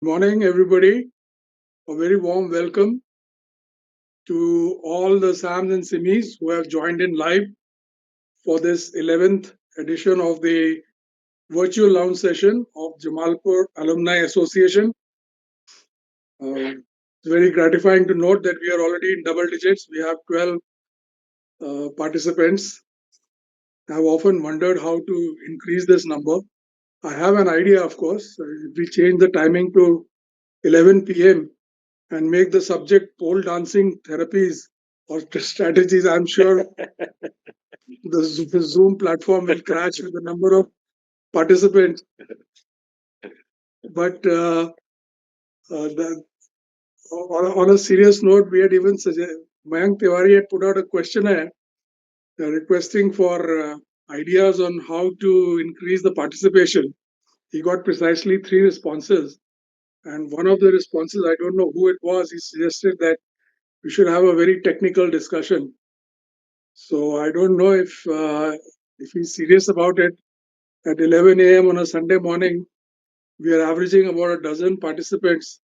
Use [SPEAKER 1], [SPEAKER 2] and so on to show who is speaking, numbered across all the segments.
[SPEAKER 1] Morning, everybody. A very warm welcome to all the Sams and Simis who have joined in live for this 11th edition of the virtual lounge session of Jamalpur Alumni Association. It's very gratifying to note that we are already in double digits. We have 12 participants. I've often wondered how to increase this number. I have an idea, of course. If we change the timing to 11 p.m., and make the subject pole dancing therapies or strategies, I'm sure the Zoom platform will crash with the number of participants. But on a serious note, we had even suggested, Mayank Tiwari had put out a questionnaire requesting for ideas on how to increase the participation. He got precisely 3 responses. And one of the responses, I don't know who it was, he suggested that we should have a very technical discussion. So I don't know if he's serious about it. At 11 a.m. on a Sunday morning, we are averaging about a dozen participants.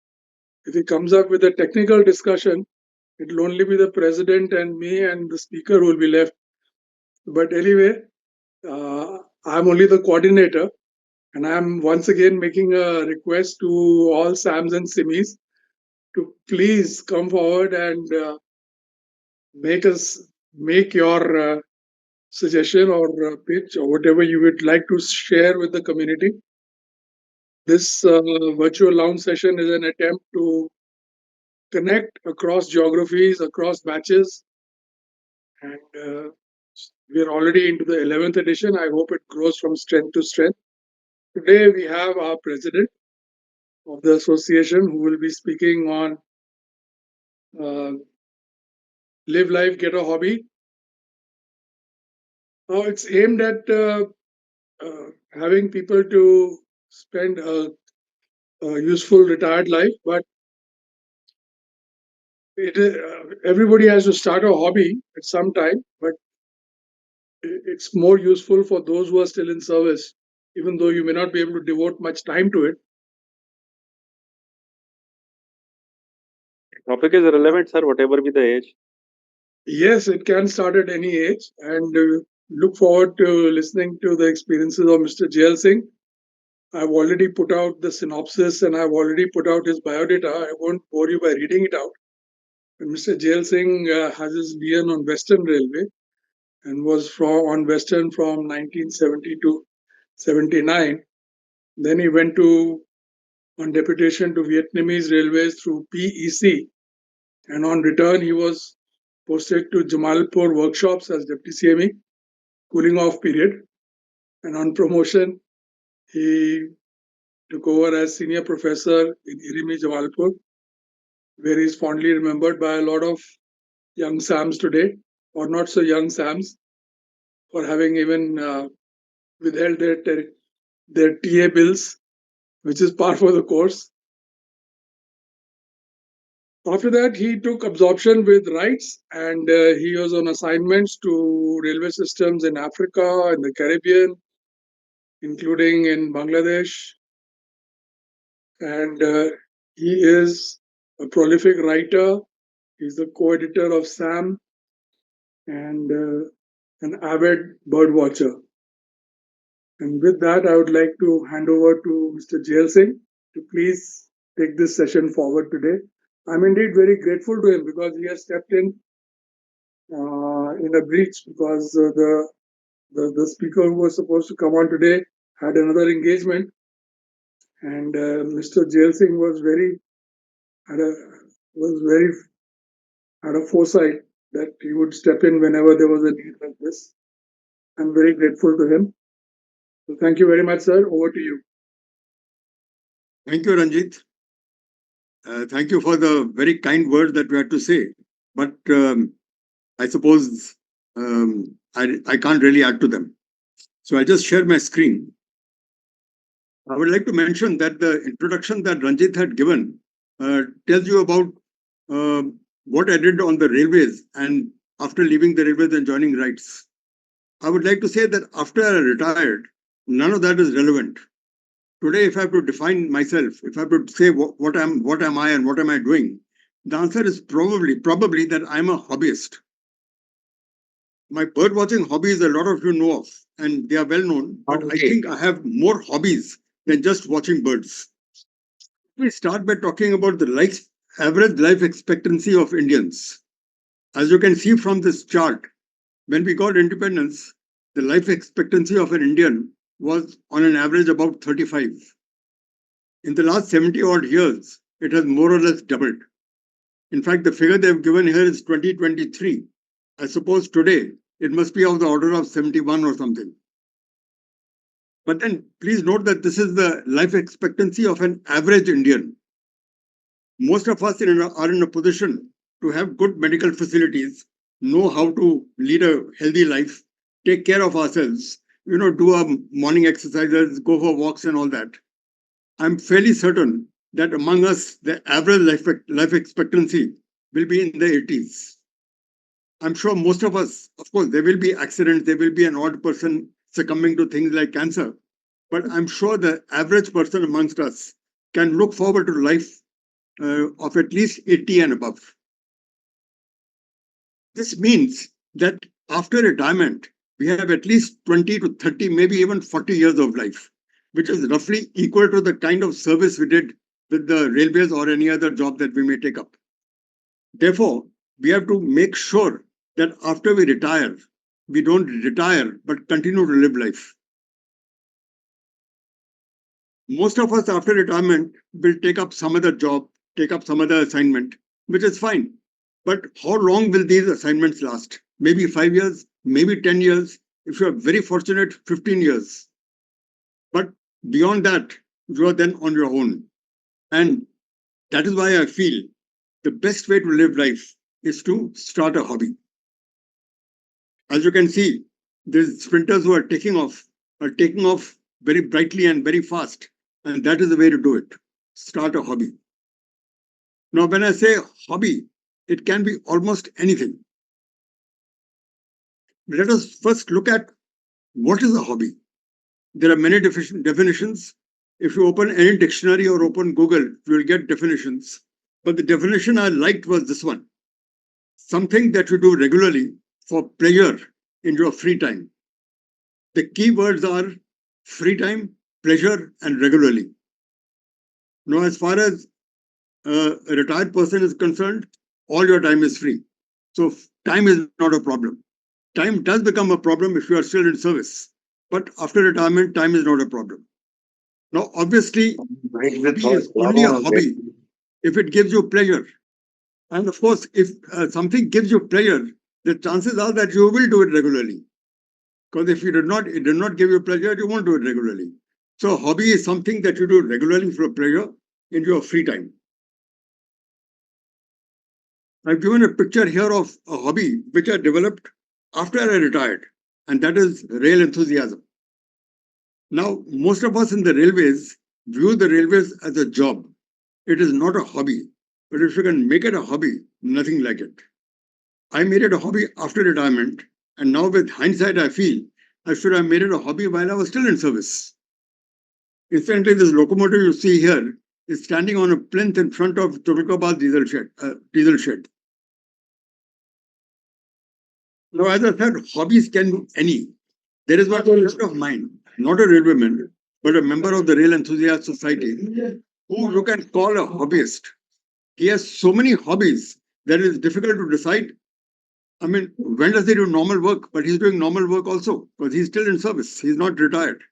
[SPEAKER 1] If he comes up with a technical discussion, it will only be the president and me and the speaker who will be left. But anyway, I'm only the coordinator, and I'm once again making a request to all Sams and Simis to please come forward and make your suggestion or pitch or whatever you would like to share with the community. This virtual lounge session is an attempt to connect across geographies, across batches, and we are already into the 11th edition. I hope it grows from strength to strength. Today we have our president of the association who will be speaking on live life, get a hobby. It's aimed at having people to spend a useful retired life, but everybody has to start a hobby at some time, but it's more useful for those who are still in service, even though you may not be able to devote much time to it.
[SPEAKER 2] Topic is relevant, sir, whatever be the age.
[SPEAKER 1] Yes, it can start at any age, and look forward to listening to the experiences of Mr. JL Singh. I've already put out the synopsis and I've already put out his biodata. I won't bore you by reading it out. And Mr. JL Singh has his BN on Western Railway and was on Western from 1970 to 79. Then he went on deputation to Vietnamese Railways through PEC. And on return, he was posted to Jamalpur workshops as deputy CME, cooling off period. And on promotion, he took over as senior professor in Irimi, Jamalpur, where he's fondly remembered by a lot of young Sams today, or not so young Sams, for having even withheld their TA bills, which is par for the course. After that, he took absorption with rights, and he was on assignments to railway systems in Africa and the Caribbean, including in Bangladesh. And he is a prolific writer. He's the co-editor of SAM and an avid bird watcher. And with that, I would like to hand over to Mr. JL Singh to please take this session forward today. I'm indeed very grateful to him because he has stepped in a breach because the speaker who was supposed to come on today had another engagement, and Mr. JL Singh had a foresight that he would step in whenever there was a need like this. I'm very grateful to him. So thank you very much, sir. Over to you.
[SPEAKER 3] Thank you, Ranjit. Thank you for the very kind words that we had to say. But I suppose I can't really add to them. So I just share my screen. I would like to mention that the introduction that Ranjit had given tells you about what I did on the railways and after leaving the railways and joining rights. I would like to say that after I retired, none of that is relevant. today, if I have to define myself, if I have to say what am I and what am I doing, the answer is probably that I'm a hobbyist. My bird watching hobbies, a lot of you know of, and they are well known, but I think I have more hobbies than just watching birds. We start by talking about the average life expectancy of Indians. As you can see from this chart, when we got independence, the life expectancy of an Indian was on an average about 35. In the last 70 odd years, it has more or less doubled. In fact, the figure they've given here is 2023. I suppose today it must be of the order of 71 or something. But then please note that this is the life expectancy of an average Indian. Most of us are in a position to have good medical facilities, know how to lead a healthy life, take care of ourselves, do our morning exercises, go for walks and all that. I'm fairly certain that among us, the average life expectancy will be in the 80s. I'm sure most of us, of course, there will be accidents, there will be an odd person succumbing to things like cancer, but I'm sure the average person amongst us can look forward to life of at least 80 and above. This means that after retirement, we have at least 20 to 30, maybe even 40 years of life, which is roughly equal to the kind of service we did with the railways or any other job that we may take up. Therefore, we have to make sure that after we retire, we don't retire, but continue to live life. Most of us after retirement will take up some other job, take up some other assignment, which is fine. But how long will these assignments last? Maybe 5 years, maybe 10 years. If you are very fortunate, 15 years. But beyond that, you are then on your own. And that is why I feel the best way to live life is to start a hobby. As you can see, these sprinters who are taking off very brightly and very fast. And that is the way to do it. Start a hobby. Now, when I say hobby, it can be almost anything. Let us first look at what is a hobby. There are many definitions. If you open any dictionary or open Google, you will get definitions. But the definition I liked was this one. Something that you do regularly for pleasure in your free time. The key words are free time, pleasure, and regularly. Now, as far as a retired person is concerned, all your time is free. So time is not a problem. Time does become a problem if you are still in service. But after retirement, time is not a problem. Now, obviously, hobby is only a hobby if it gives you pleasure. And of course, if something gives you pleasure, the chances are that you will do it regularly. Because if it did not give you pleasure, you won't do it regularly. So hobby is something that you do regularly for pleasure in your free time. I've given a picture here of a hobby which I developed after I retired, and that is rail enthusiasm. Now, most of us in the railways view the railways as a job. It is not a hobby, but if you can make it a hobby, nothing like it. I made it a hobby after retirement, and now with hindsight, I feel I should have made it a hobby while I was still in service. Incidentally, this locomotive you see here is standing on a plinth in front of Turkabad diesel shed. Now, as I said, hobbies can be any. There is one friend of mine, not a railwayman, but a member of the Rail Enthusiast Society, who you can call a hobbyist. He has so many hobbies that it is difficult to decide. I mean, when does he do normal work? But he's doing normal work also, because he's still in service. He's not retired.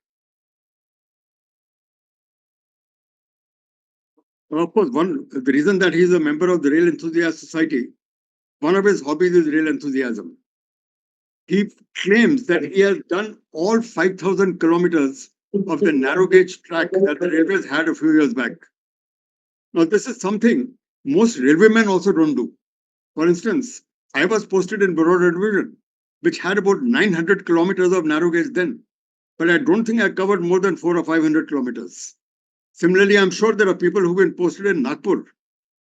[SPEAKER 3] Of course, the reason that he's a member of the Rail Enthusiast Society, one of his hobbies is rail enthusiasm. He claims that he has done all 5,000 kilometers of the narrow gauge track that the railways had a few years back. Now, this is something most railwaymen also don't do. For instance, I was posted in Baroda Division, which had about 900 kilometers of narrow gauge then, but I don't think I covered more than 400 or 500 kilometers. Similarly, I'm sure there are people who've been posted in Nagpur.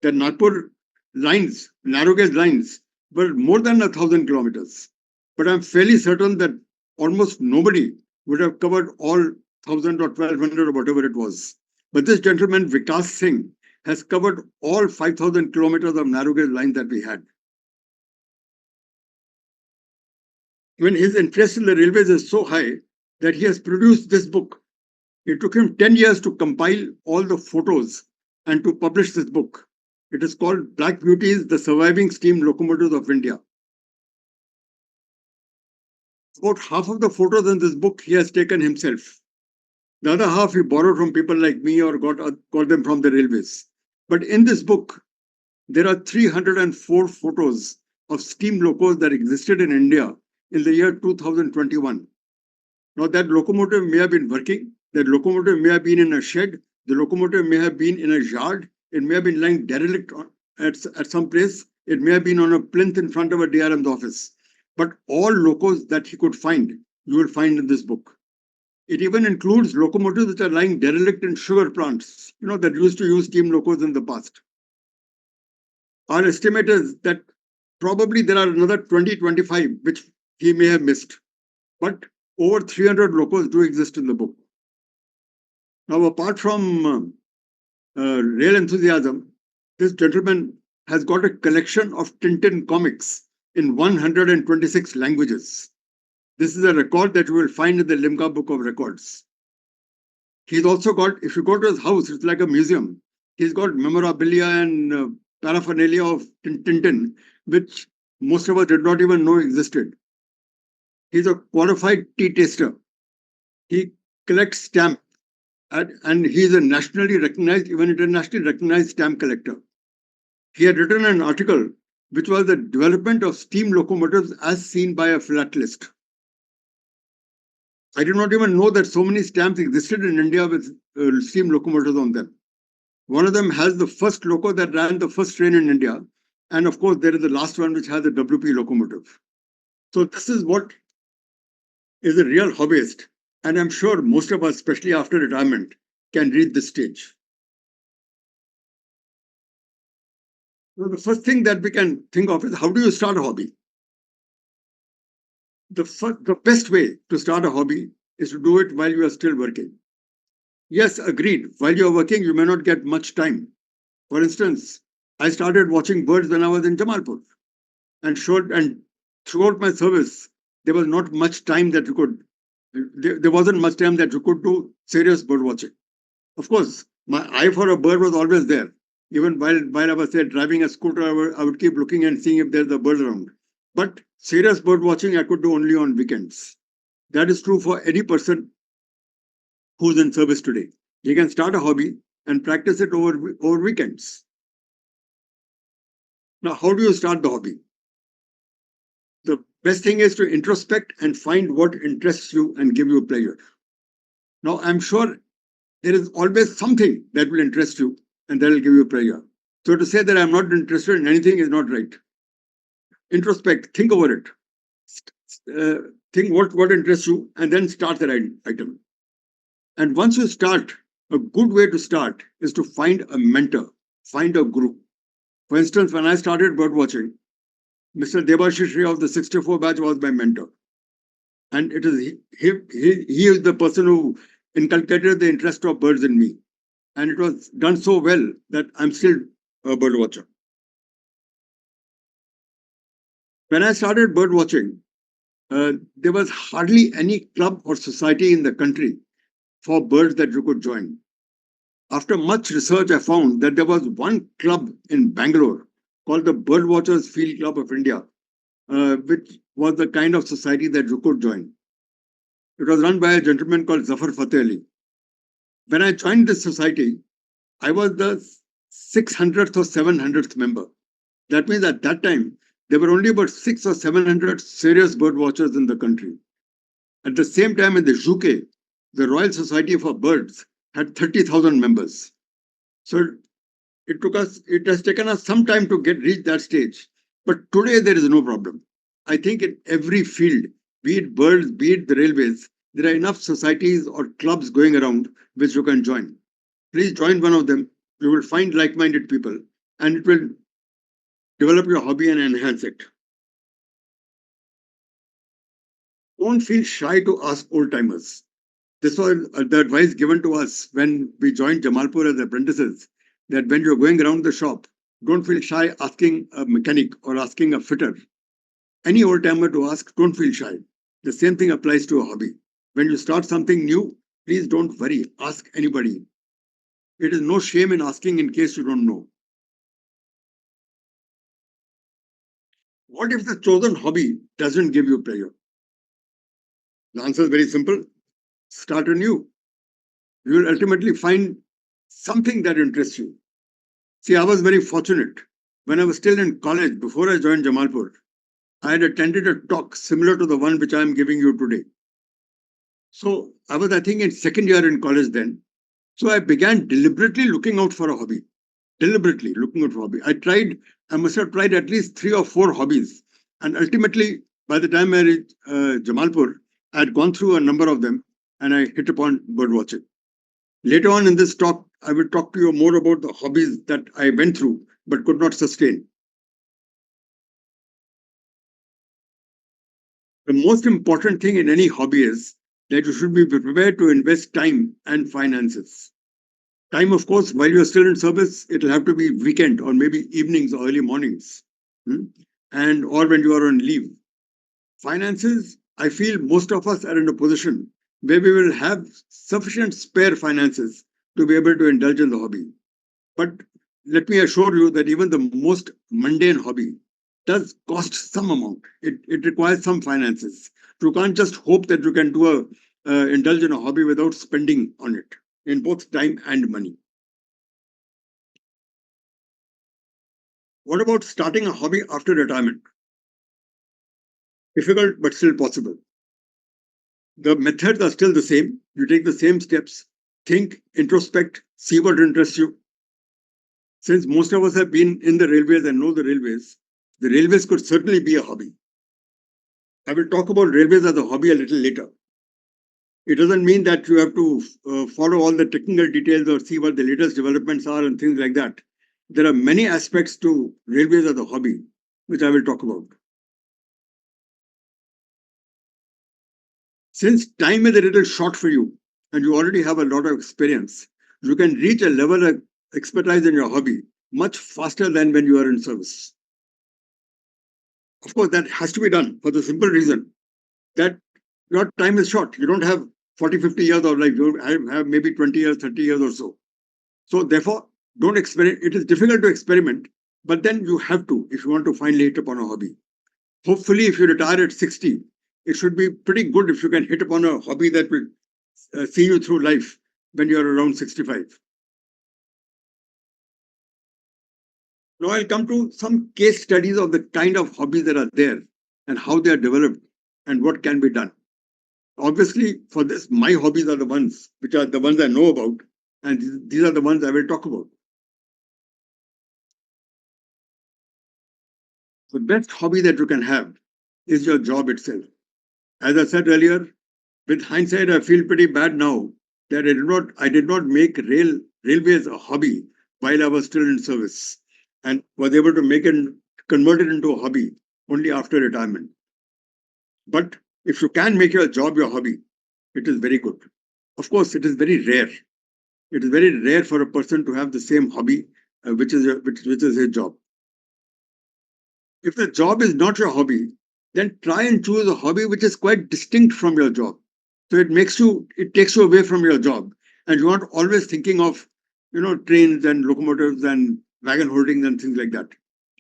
[SPEAKER 3] The Nagpur lines, narrow gauge lines, were more than 1,000 kilometers. But I'm fairly certain that almost nobody would have covered all 12,000 or 1,200 or whatever it was. But this gentleman, Vikas Singh, has covered all 5,000 kilometers of narrow gauge line that we had. When his interest in the railways is so high that he has produced this book. It took him 10 years to compile all the photos and to publish this book. It is called Black Beauties, the Surviving Steam Locomotives of India. About half of the photos in this book he has taken himself. The other half he borrowed from people like me or got them from the railways. But in this book, there are 304 photos of steam locos that existed in India in the year 2021. Now that locomotive may have been working, that locomotive may have been in a shed, the locomotive may have been in a yard, it may have been lying derelict at some place, it may have been on a plinth in front of a DRM's office. But all locos that he could find, you will find in this book. It even includes locomotives which are lying derelict in sugar plants, that used to use steam locos in the past. Our estimate is that probably there are another 20-25 which he may have missed. But over 300 locos do exist in the book. Now, apart from real enthusiasm, this gentleman has got a collection of Tintin comics in 126 languages. This is a record that you will find in the Limca Book of Records. He's also got, if you go to his house, it's like a museum. He's got memorabilia and paraphernalia of Tintin, which most of us did not even know existed. He's a qualified tea taster. He collects stamps, and he's a nationally recognized, even internationally recognized stamp collector. He had written an article which was the development of steam locomotives as seen by a philatelist. I did not even know that so many stamps existed in India with steam locomotives on them. One of them has the first loco that ran the first train in India. And of course, there is the last one which has a WP locomotive. So this is what is a real hobbyist. And I'm sure most of us, especially after retirement, can reach this stage. So the first thing that we can think of is, how do you start a hobby? The best way to start a hobby is to do it while you are still working. Yes, agreed. While you're working, you may not get much time. For instance, I started watching birds when I was in Jamalpur. And throughout my service, there was not much time that you could, there wasn't much time that you could do serious bird watching. Of course, my eye for a bird was always there. Even while I was driving a scooter, I would keep looking and seeing if there's a bird around. But serious bird watching I could do only on weekends. That is true for any person who's in service today. He can start a hobby and practice it over weekends. Now, how do you start the hobby? The best thing is to introspect and find what interests you and give you pleasure. Now, I'm sure there is always something that will interest you and that will give you pleasure. So to say that I'm not interested in anything is not right. Introspect, think over it. Think what interests you and then start that item. And once you start, a good way to start is to find a mentor, find a group. For instance, when I started bird watching, Mr. Debashish of the 64 batch was my mentor. And it is he is the person who inculcated the interest of birds in me. And it was done so well that I'm still a bird watcher. When I started bird watching, there was hardly any club or society in the country for birds that you could join. After much research, I found that there was one club in Bangalore called the Birdwatchers Field Club of India, which was the kind of society that you could join. It was run by a gentleman called Zafar Fateh Ali. When I joined this society, I was the 600th or 700th member. That means at that time, there were only about 600 or 700 serious bird watchers in the country. At the same time, in the UK, the Royal Society for Birds had 30,000 members. So it has taken us some time to reach that stage. But today there is no problem. I think in every field, be it birds, be it the railways, there are enough societies or clubs going around which you can join. Please join one of them. You will find like-minded people and it will develop your hobby and enhance it. Don't feel shy to ask old-timers. This was the advice given to us when we joined Jamalpur as apprentices, that when you're going around the shop, don't feel shy asking a mechanic or asking a fitter. Any old timer to ask, don't feel shy. The same thing applies to a hobby. When you start something new, please don't worry, ask anybody. It is no shame in asking in case you don't know. What if the chosen hobby doesn't give you pleasure? The answer is very simple. Start anew. You will ultimately find something that interests you. See, I was very fortunate. When I was still in college, before I joined Jamalpur, I had attended a talk similar to the one which I am giving you today. So I was, I think, in second year in college then. So I began deliberately looking out for a hobby. Deliberately looking out for a hobby. I must have tried at least 3 or 4 hobbies. And ultimately, by the time I reached Jamalpur, I had gone through a number of them and I hit upon bird watching. Later on in this talk, I will talk to you more about the hobbies that I went through but could not sustain. The most important thing in any hobby is that you should be prepared to invest time and finances. Time, of course, while you're still in service, it'll have to be weekend or maybe evenings or early mornings, and or when you are on leave. Finances, I feel most of us are in a position where we will have sufficient spare finances to be able to indulge in the hobby. But let me assure you that even the most mundane hobby does cost some amount. It requires some finances. You can't just hope that you can indulge in a hobby without spending on it in both time and money. What about starting a hobby after retirement? Difficult, but still possible. The methods are still the same. You take the same steps, think, introspect, see what interests you. Since most of us have been in the railways and know the railways could certainly be a hobby. I will talk about railways as a hobby a little later. It doesn't mean that you have to follow all the technical details or see what the latest developments are and things like that. There are many aspects to railways as a hobby, which I will talk about. Since time is a little short for you and you already have a lot of experience, you can reach a level of expertise in your hobby much faster than when you are in service. Of course, that has to be done for the simple reason that your time is short. You don't have 40, 50 years of life. You have maybe 20 years, 30 years or so. So therefore, don't experiment. It is difficult to experiment, but then you have to if you want to finally hit upon a hobby. Hopefully, if you retire at 60, it should be pretty good if you can hit upon a hobby that will see you through life when you are around 65. Now I'll come to some case studies of the kind of hobbies that are there and how they are developed and what can be done. Obviously, for this, my hobbies are the ones which are the ones I know about, and these are the ones I will talk about. The best hobby that you can have is your job itself. As I said earlier, with hindsight, I feel pretty bad now that I did not make railways a hobby while I was still in service and was able to convert it into a hobby only after retirement. But if you can make your job your hobby, it is very good. Of course, it is very rare. It is very rare for a person to have the same hobby, which is his job. If the job is not your hobby, then try and choose a hobby which is quite distinct from your job. So it takes you away from your job, and you aren't always thinking of, trains and locomotives and wagon holdings and things like that.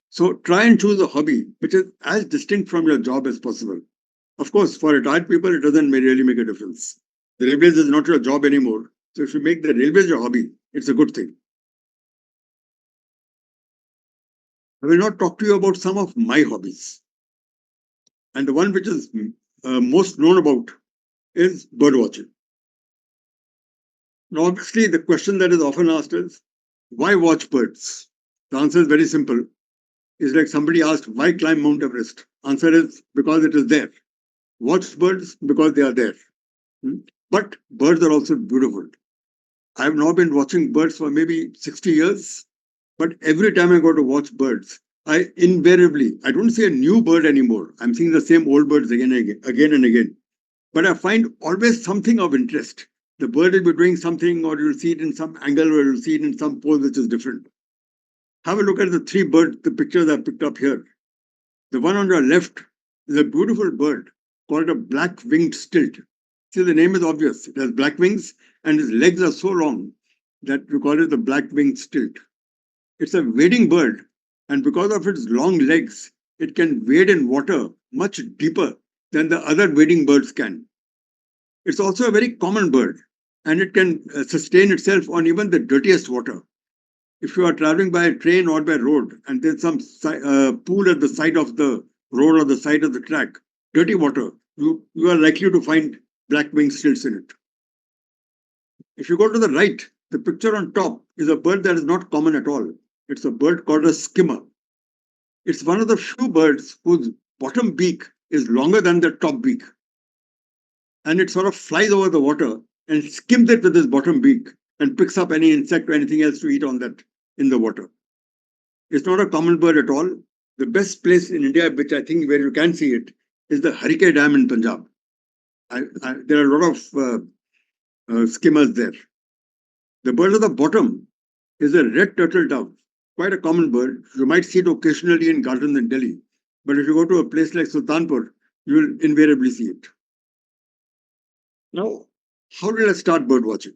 [SPEAKER 3] So try and choose a hobby which is as distinct from your job as possible. Of course, for retired people, it doesn't really make a difference. The railways is not your job anymore. So if you make the railways your hobby, it's a good thing. I will now talk to you about some of my hobbies. And the one which is most known about is bird watching. Now, obviously, the question that is often asked is, why watch birds? The answer is very simple. It's like somebody asked, why climb Mount Everest? Answer is, because it is there. Watch birds because they are there. But birds are also beautiful. I have now been watching birds for maybe 60 years. But every time I go to watch birds, I don't see a new bird anymore. I'm seeing the same old birds again and again. but I find always something of interest. The bird will be doing something, or you'll see it in some angle, or you'll see it in some pose which is different. Have a look at the three birds, the pictures I picked up here. The one on your left is a beautiful bird called a black-winged stilt. See, the name is obvious. It has black wings and its legs are so long that we call it the black-winged stilt. It's a wading bird, and because of its long legs, it can wade in water much deeper than the other wading birds can. It's also a very common bird, and it can sustain itself on even the dirtiest water. If you are traveling by train or by road and there's some pool at the side of the road or the side of the track, dirty water, you are likely to find black-winged stilts in it. If you go to the right, the picture on top is a bird that is not common at all. It's a bird called a skimmer. It's one of the few birds whose bottom beak is longer than the top beak. And it sort of flies over the water and skims it with its bottom beak and picks up any insect or anything else to eat on that in the water. It's not a common bird at all. The best place in India, which I think where you can see it, is the Harike Dam in Punjab. There are a lot of skimmers there. The bird at the bottom is a red turtle dove, quite a common bird. You might see it occasionally in gardens in Delhi, but if you go to a place like Sultanpur, you will invariably see it. Now, how did I start bird watching?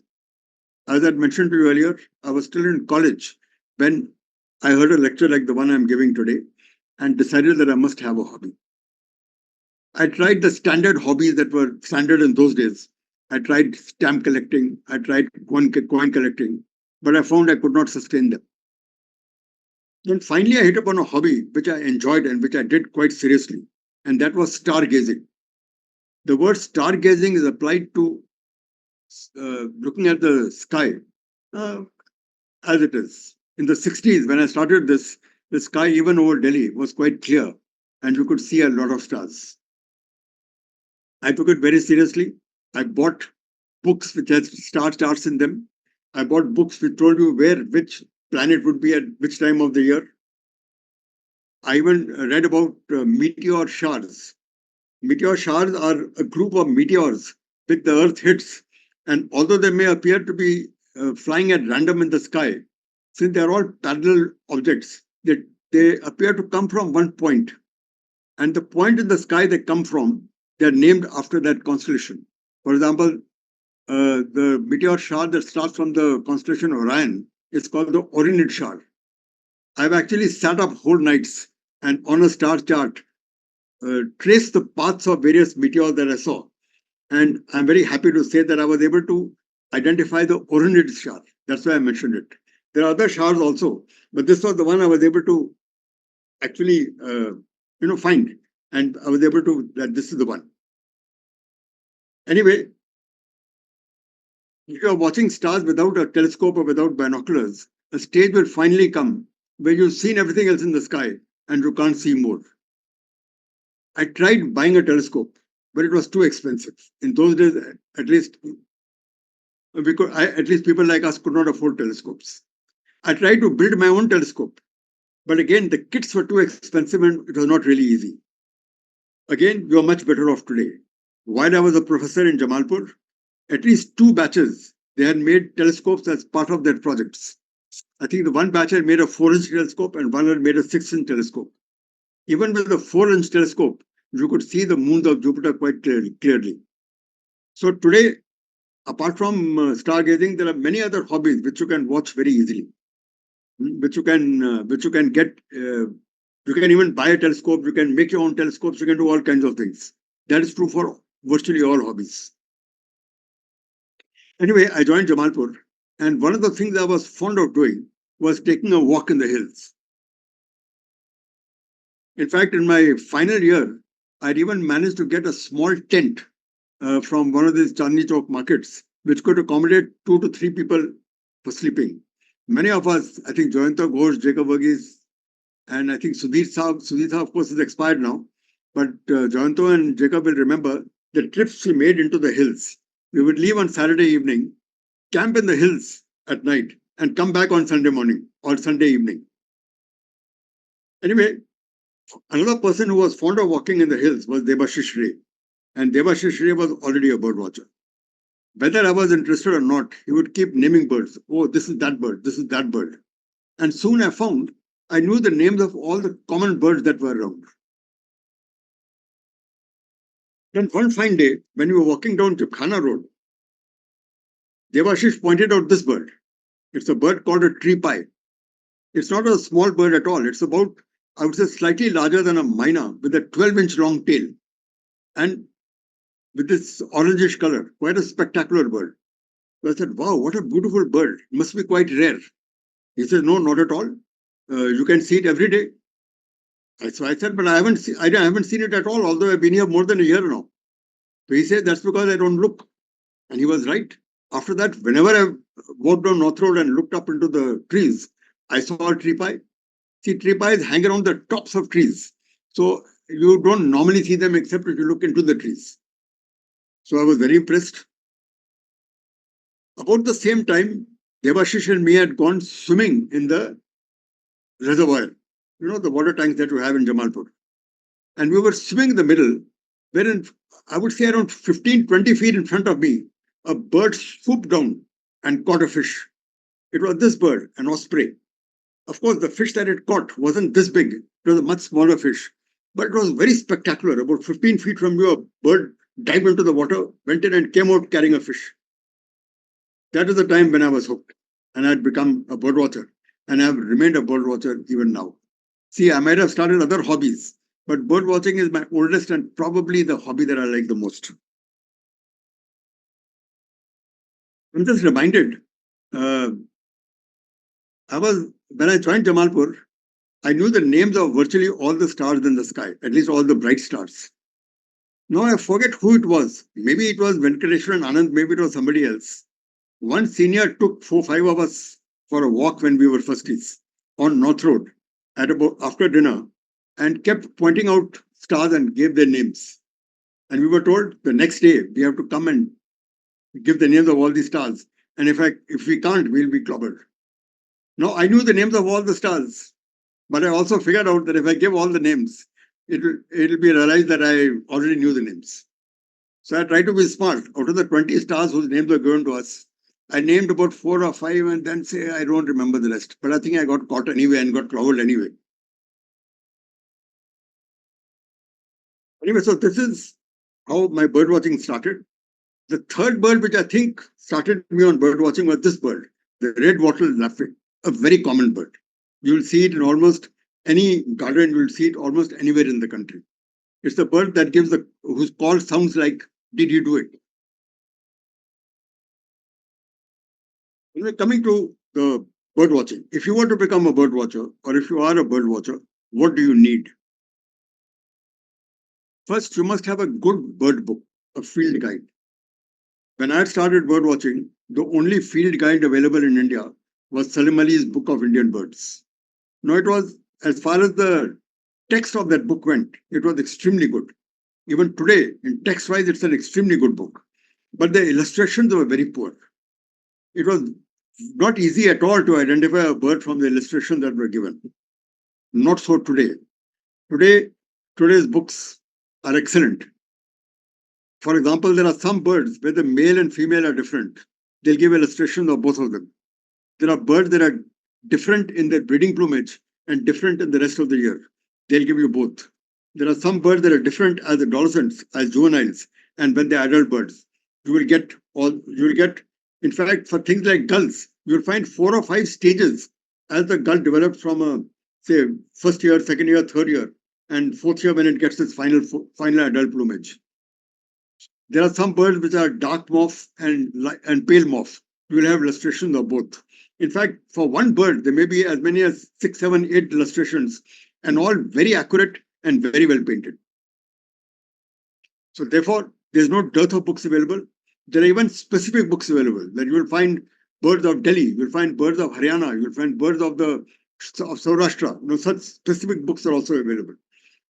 [SPEAKER 3] As I mentioned to you earlier, I was still in college when I heard a lecture like the one I'm giving today and decided that I must have a hobby. I tried the standard hobbies that were standard in those days. I tried stamp collecting, I tried coin collecting, but I found I could not sustain them. Then finally, I hit upon a hobby which I enjoyed and which I did quite seriously, and that was stargazing. The word stargazing is applied to looking at the sky as it is. In the 60s, when I started this, the sky even over Delhi was quite clear and you could see a lot of stars. I took it very seriously. I bought books which had star charts in them. I bought books which told you which planet would be at which time of the year. I even read about meteor showers. Meteor showers are a group of meteors which the Earth hits, and although they may appear to be flying at random in the sky, since they are all parallel objects, they appear to come from one point. And the point in the sky they come from, they are named after that constellation. For example, the meteor shower that starts from the constellation Orion is called the Orionid shower. I've actually sat up whole nights and on a star chart traced the paths of various meteors that I saw. And I'm very happy to say that I was able to identify the Orionid shower. That's why I mentioned it. There are other showers also, but this was the one I was able to actually find. And I was able to, that this is the one. Anyway, if you're watching stars without a telescope or without binoculars, a stage will finally come where you've seen everything else in the sky and you can't see more. I tried buying a telescope, but it was too expensive. In those days, at least people like us could not afford telescopes. I tried to build my own telescope, but again, the kits were too expensive and it was not really easy. Again, you are much better off today. While I was a professor in Jamalpur, at least 2 batches, they had made telescopes as part of their projects. I think the one batch had made a 4-inch telescope and one had made a 6-inch telescope. Even with the 4-inch telescope, you could see the moons of Jupiter quite clearly. So today, apart from stargazing, there are many other hobbies which you can watch very easily, which you can get. You can even buy a telescope. You can make your own telescopes. You can do all kinds of things. That is true for virtually all hobbies. Anyway, I joined Jamalpur, and one of the things I was fond of doing was taking a walk in the hills. In fact, in my final year, I'd even managed to get a small tent from one of these Chandni Chowk markets, which could accommodate 2 to 3 people for sleeping. Many of us, I think Joyanta Ghosh, Jacob Verghese, and I think Sudhir Saab, of course, is expired now. But Joyanto and Jacob will remember the trips we made into the hills. We would leave on Saturday evening, camp in the hills at night, and come back on Sunday morning or Sunday evening. Anyway, another person who was fond of walking in the hills was Debashish Ray. and Devashish was already a bird watcher. Whether I was interested or not, he would keep naming birds. Oh, this is that bird, this is that bird. And soon I found I knew the names of all the common birds that were around. Then one fine day, when we were walking down Khana Road, Devashish pointed out this bird. It's a bird called a tree pie. It's not a small bird at all. It's about, I would say, slightly larger than a myna with a 12-inch long tail and with this orangish color, quite a spectacular bird. So I said, wow, what a beautiful bird. It must be quite rare. He said, no, not at all. You can see it every day. So I said, but I haven't seen it at all, although I've been here more than a year now. So he said, that's because I don't look. And he was right. After that, whenever I walked down North Road and looked up into the trees, I saw a tree pie. See, tree pies hang around the tops of trees. So you don't normally see them except if you look into the trees. So I was very impressed. About the same time, Devashish and me had gone swimming in the reservoir, the water tanks that you have in Jamalpur. And we were swimming in the middle, wherein I would say around 15, 20 feet in front of me, a bird swooped down and caught a fish. It was this bird, an osprey. Of course, the fish that it caught wasn't this big. It was a much smaller fish. But it was very spectacular. About 15 feet from you, a bird dived into the water, went in and came out carrying a fish. That was the time when I was hooked. And I had become a bird watcher. And I have remained a bird watcher even now. See, I might have started other hobbies, but bird watching is my oldest and probably the hobby that I like the most. I'm just reminded, when I joined Jamalpur, I knew the names of virtually all the stars in the sky, at least all the bright stars. Now I forget who it was. Maybe it was Venkateshwar and Anand, maybe it was somebody else. One senior took 4-5 of us for a walk when we were firsties on North Road after dinner and kept pointing out stars and gave their names. And we were told the next day we have to come and give the names of all these stars. And if we can't, we'll be clobbered. Now I knew the names of all the stars, but I also figured out that if I give all the names, it'll be realized that I already knew the names. So I tried to be smart. Out of the 20 stars whose names were given to us, I named about 4 or 5 and then say I don't remember the rest. But I think I got caught anyway and got clobbered anyway. Anyway, so this is how my bird watching started. The third bird which I think started me on bird watching was this bird, the red-wattled lapwing, a very common bird. You will see it in almost any garden, you will see it almost anywhere in the country. It's the bird that whose call sounds like, did you do it? Anyway, coming to the bird watching, if you want to become a bird watcher or if you are a bird watcher, what do you need? First, you must have a good bird book, a field guide. When I started bird watching, the only field guide available in India was Salim Ali's Book of Indian Birds. Now, it was, as far as the text of that book went, it was extremely good. Even today, in text-wise, it's an extremely good book. But the illustrations were very poor. It was not easy at all to identify a bird from the illustrations that were given. Not so today. Today's books are excellent. For example, there are some birds where the male and female are different. They'll give illustrations of both of them. There are birds that are different in their breeding plumage and different in the rest of the year. They'll give you both. There are some birds that are different as adolescents, as juveniles, and when they're adult birds. In fact, for things like gulls, you'll find 4 or 5 stages as the gull develops from say, first year, second year, third year, and fourth year when it gets its final adult plumage. There are some birds which are dark mauve and pale mauve. You will have illustrations of both. In fact, for one bird, there may be as many as 6, 7, 8 illustrations, and all very accurate and very well painted. So therefore, there's no dearth of books available. There are even specific books available that you will find birds of Delhi, you will find birds of Haryana, you will find birds of Saurashtra. Such specific books are also available.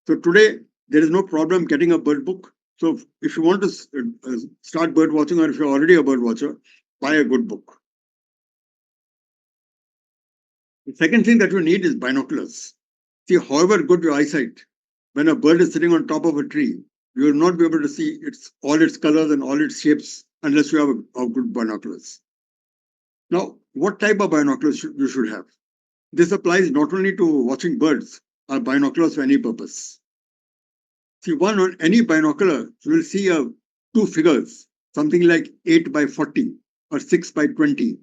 [SPEAKER 3] So today, there is no problem getting a bird book. So if you want to start bird watching or if you're already a bird watcher, buy a good book. The second thing that you need is binoculars. See, however good your eyesight, when a bird is sitting on top of a tree, you will not be able to see all its colors and all its shapes unless you have a good binoculars. Now, what type of binoculars you should have? This applies not only to watching birds or binoculars for any purpose. See, on any binocular, you will see two figures, something like 8 by 40 or 6 by 20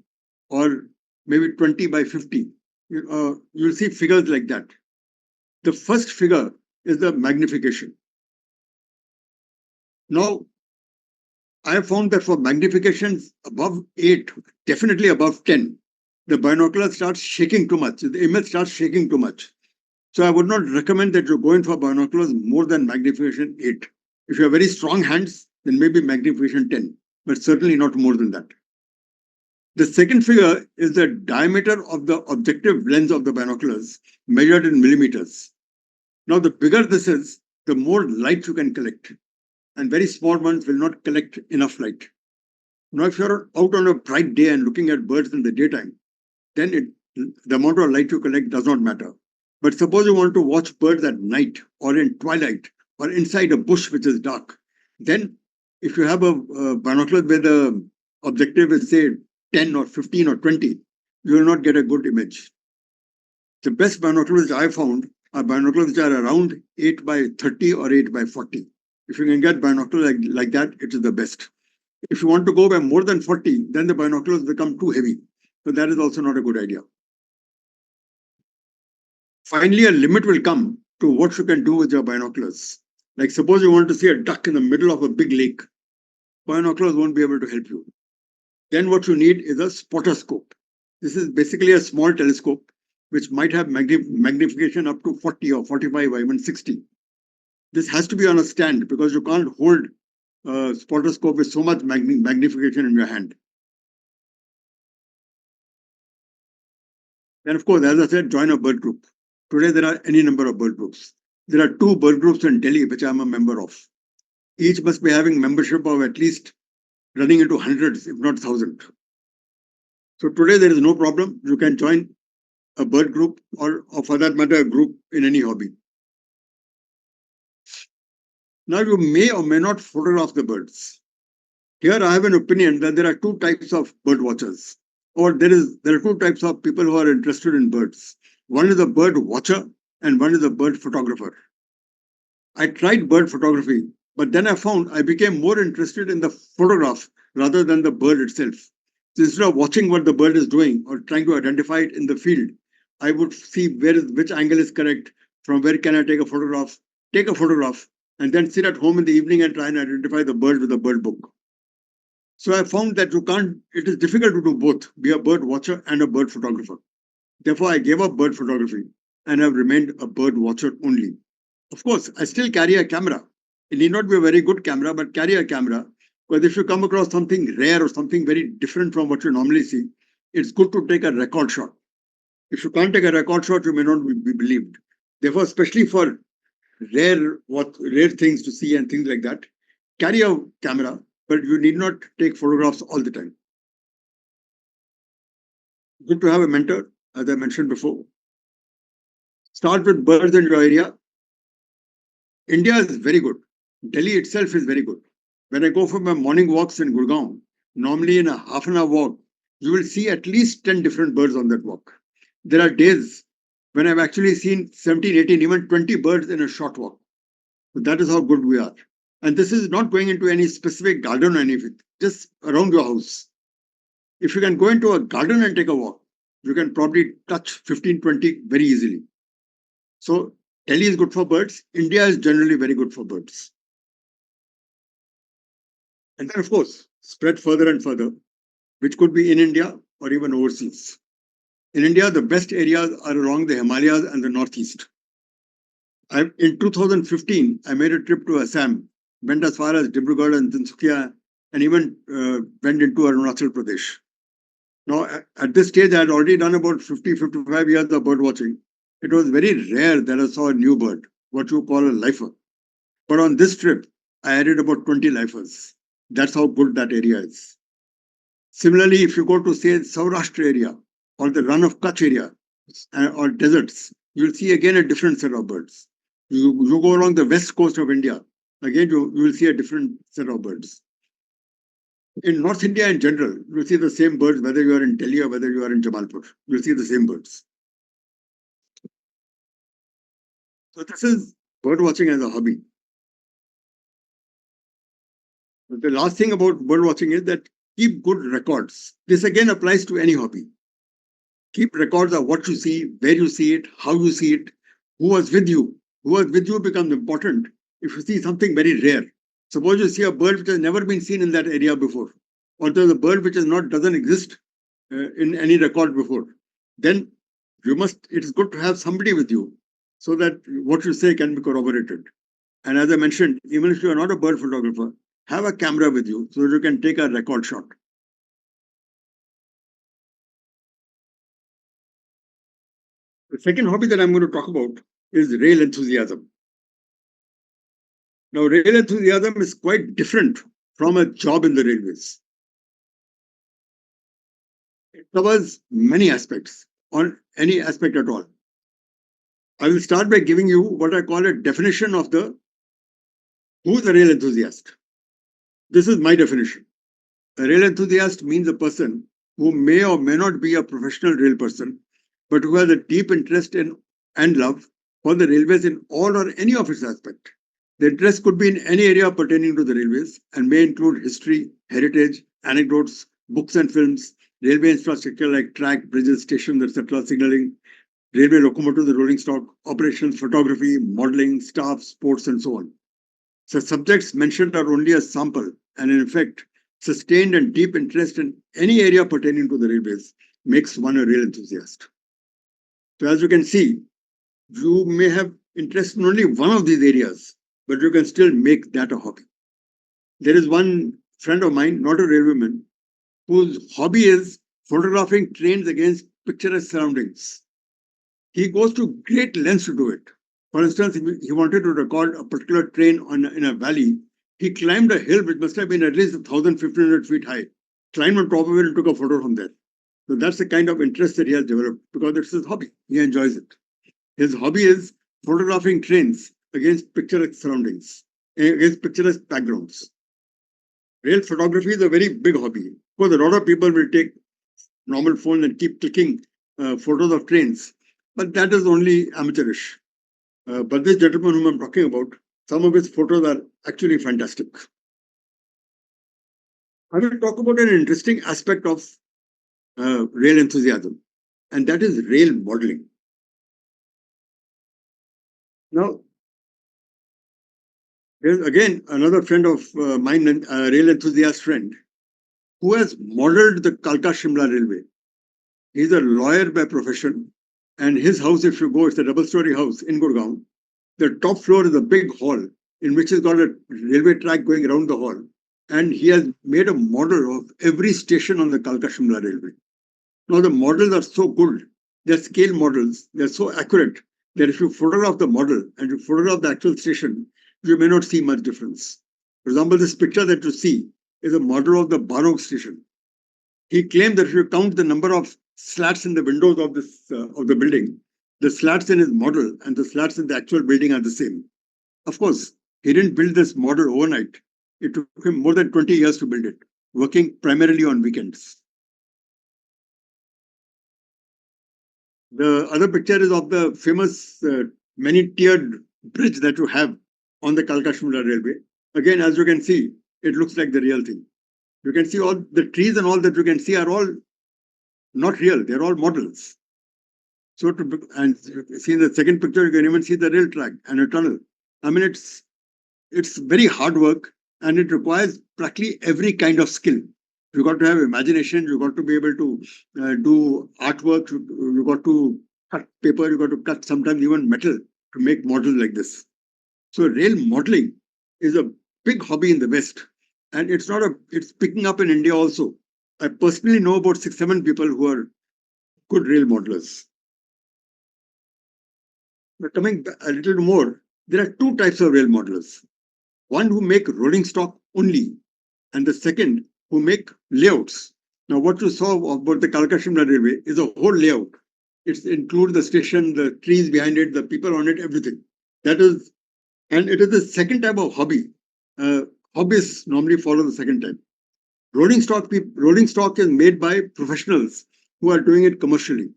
[SPEAKER 3] or maybe 20 by 50. You'll see figures like that. The first figure is the magnification. Now, I have found that for magnifications above 8, definitely above 10, the binocular starts shaking too much. The image starts shaking too much. So I would not recommend that you go in for binoculars more than magnification 8. If you have very strong hands, then maybe magnification 10, but certainly not more than that. The second figure is the diameter of the objective lens of the binoculars measured in millimeters. Now, the bigger this is, the more light you can collect. And very small ones will not collect enough light. Now, if you're out on a bright day and looking at birds in the daytime, then the amount of light you collect does not matter. But suppose you want to watch birds at night or in twilight or inside a bush which is dark, then if you have a binocular where the objective is say 10 or 15 or 20, you will not get a good image. The best binoculars I found are binoculars which are around 8 by 30 or 8 by 40. If you can get binoculars like that, it is the best. If you want to go by more than 40, then the binoculars become too heavy. So that is also not a good idea. Finally, a limit will come to what you can do with your binoculars. Like suppose you want to see a duck in the middle of a big lake. Binoculars won't be able to help you. Then what you need is a spotter scope. This is basically a small telescope which might have magnification up to 40 or 45 or even 60. This has to be on a stand because you can't hold a spotter scope with so much magnification in your hand. Then, of course, as I said, join a bird group. Today, there are any number of bird groups. There are 2 bird groups in Delhi, which I'm a member of. Each must be having membership of at least running into hundreds, if not thousands. So today, there is no problem. You can join a bird group or for that matter, a group in any hobby. Now, you may or may not photograph the birds. Here, I have an opinion that there are 2 types of bird watchers, or there are 2 types of people who are interested in birds. One is a bird watcher and one is a bird photographer. I tried bird photography, but then I found I became more interested in the photograph rather than the bird itself. So instead of watching what the bird is doing or trying to identify it in the field, I would see which angle is correct, from where can I take a photograph, and then sit at home in the evening and try and identify the bird with a bird book. So I found that it is difficult to do both, be a bird watcher and a bird photographer. Therefore, I gave up bird photography and have remained a bird watcher only. Of course, I still carry a camera. It need not be a very good camera, but carry a camera. Because if you come across something rare or something very different from what you normally see, it's good to take a record shot. If you can't take a record shot, you may not be believed. Therefore, especially for rare things to see and things like that, carry a camera, but you need not take photographs all the time. Good to have a mentor, as I mentioned before. Start with birds in your area. India is very good. Delhi itself is very good. When I go for my morning walks in Gurgaon, normally in a half an hour walk, you will see at least 10 different birds on that walk. There are days when I've actually seen 17, 18, even 20 birds in a short walk. So that is how good we are. And this is not going into any specific garden or anything, just around your house. If you can go into a garden and take a walk, you can probably touch 15, 20 very easily. So Delhi is good for birds. India is generally very good for birds. And then, of course, spread further and further, which could be in India or even overseas. In India, the best areas are along the Himalayas and the Northeast. In 2015, I made a trip to Assam, went as far as Dibrugarh and Tinsukia, and even went into Arunachal Pradesh. Now, at this stage, I had already done about 50, 55 years of bird watching. It was very rare that I saw a new bird, what you call a lifer. But on this trip, I added about 20 lifers. That's how good that area is. Similarly, if you go to, say, Saurashtra area or the Run of Kutch area or deserts, you'll see again a different set of birds. You go along the west coast of India, again you will see a different set of birds. In North India in general, you'll see the same birds, whether you are in Delhi or whether you are in Jamalpur. You'll see the same birds. So this is bird watching as a hobby. But the last thing about bird watching is that keep good records. This again applies to any hobby. Keep records of what you see, where you see it, how you see it, who was with you. Who was with you becomes important if you see something very rare. Suppose you see a bird which has never been seen in that area before, or there's a bird which doesn't exist in any record before. Then it's good to have somebody with you so that what you say can be corroborated. And as I mentioned, even if you are not a bird photographer, have a camera with you so that you can take a record shot. The second hobby that I'm going to talk about is rail enthusiasm. Now, rail enthusiasm is quite different from a job in the railways. It covers many aspects, on any aspect at all. I will start by giving you what I call a definition of who's a rail enthusiast. This is my definition. A rail enthusiast means a person who may or may not be a professional rail person, but who has a deep interest in and love for the railways in all or any of its aspects. The interest could be in any area pertaining to the railways and may include history, heritage, anecdotes, books and films, railway infrastructure like track, bridges, stations, etc., signaling, railway locomotives, the rolling stock, operations, photography, modeling, staff, sports, and so on. So subjects mentioned are only a sample, and in effect, sustained and deep interest in any area pertaining to the railways makes one a rail enthusiast. So as you can see, you may have interest in only one of these areas, but you can still make that a hobby. There is one friend of mine, not a railwayman, whose hobby is photographing trains against picturesque surroundings. He goes to great lengths to do it. For instance, if he wanted to record a particular train in a valley, he climbed a hill which must have been at least 1,500 feet high, climbed on top of it and took a photo from there. So that's the kind of interest that he has developed because it's his hobby. He enjoys it. His hobby is photographing trains against picturesque surroundings, against picturesque backgrounds. Rail photography is a very big hobby. Because a lot of people will take normal phone and keep clicking photos of trains, but that is only amateurish. But this gentleman whom I'm talking about, some of his photos are actually fantastic. I will talk about an interesting aspect of rail enthusiasm, and that is rail modeling. Now, here's again another friend of mine, a rail enthusiast friend, who has modeled the Kalka-Shimla railway. He's a lawyer by profession, and his house, if you go, it's a double-story house in Gurgaon. The top floor is a big hall in which he's got a railway track going around the hall. And he has made a model of every station on the Kalka-Shimla railway. Now, the models are so good. They're scale models. They're so accurate that if you photograph the model and you photograph the actual station, you may not see much difference. For example, this picture that you see is a model of the Barong station. He claimed that if you count the number of slats in the windows of the building, the slats in his model and the slats in the actual building are the same. Of course, he didn't build this model overnight. It took him more than 20 years to build it, working primarily on weekends. The other picture is of the famous many-tiered bridge that you have on the Kalka-Shimla railway. Again, as you can see, it looks like the real thing. You can see all the trees and all that you can see are all not real. They're all models. So and see in the second picture, you can even see the rail track and a tunnel. I mean, it's very hard work and it requires practically every kind of skill. You got to have imagination. You got to be able to do artwork. You got to cut paper. You got to cut sometimes even metal to make models like this. So rail modeling is a big hobby in the West, and it's picking up in India also. I personally know about 6-7 people who are good rail modelers. But coming a little more, there are two types of rail modelers. One who make rolling stock only, and the second who make layouts. Now, what you saw about the Kalka-Shimla railway is a whole layout. It includes the station, the trees behind it, the people on it, everything. That is And it is the second type of hobby. Hobbyists normally follow the second type. Rolling stock is made by professionals who are doing it commercially.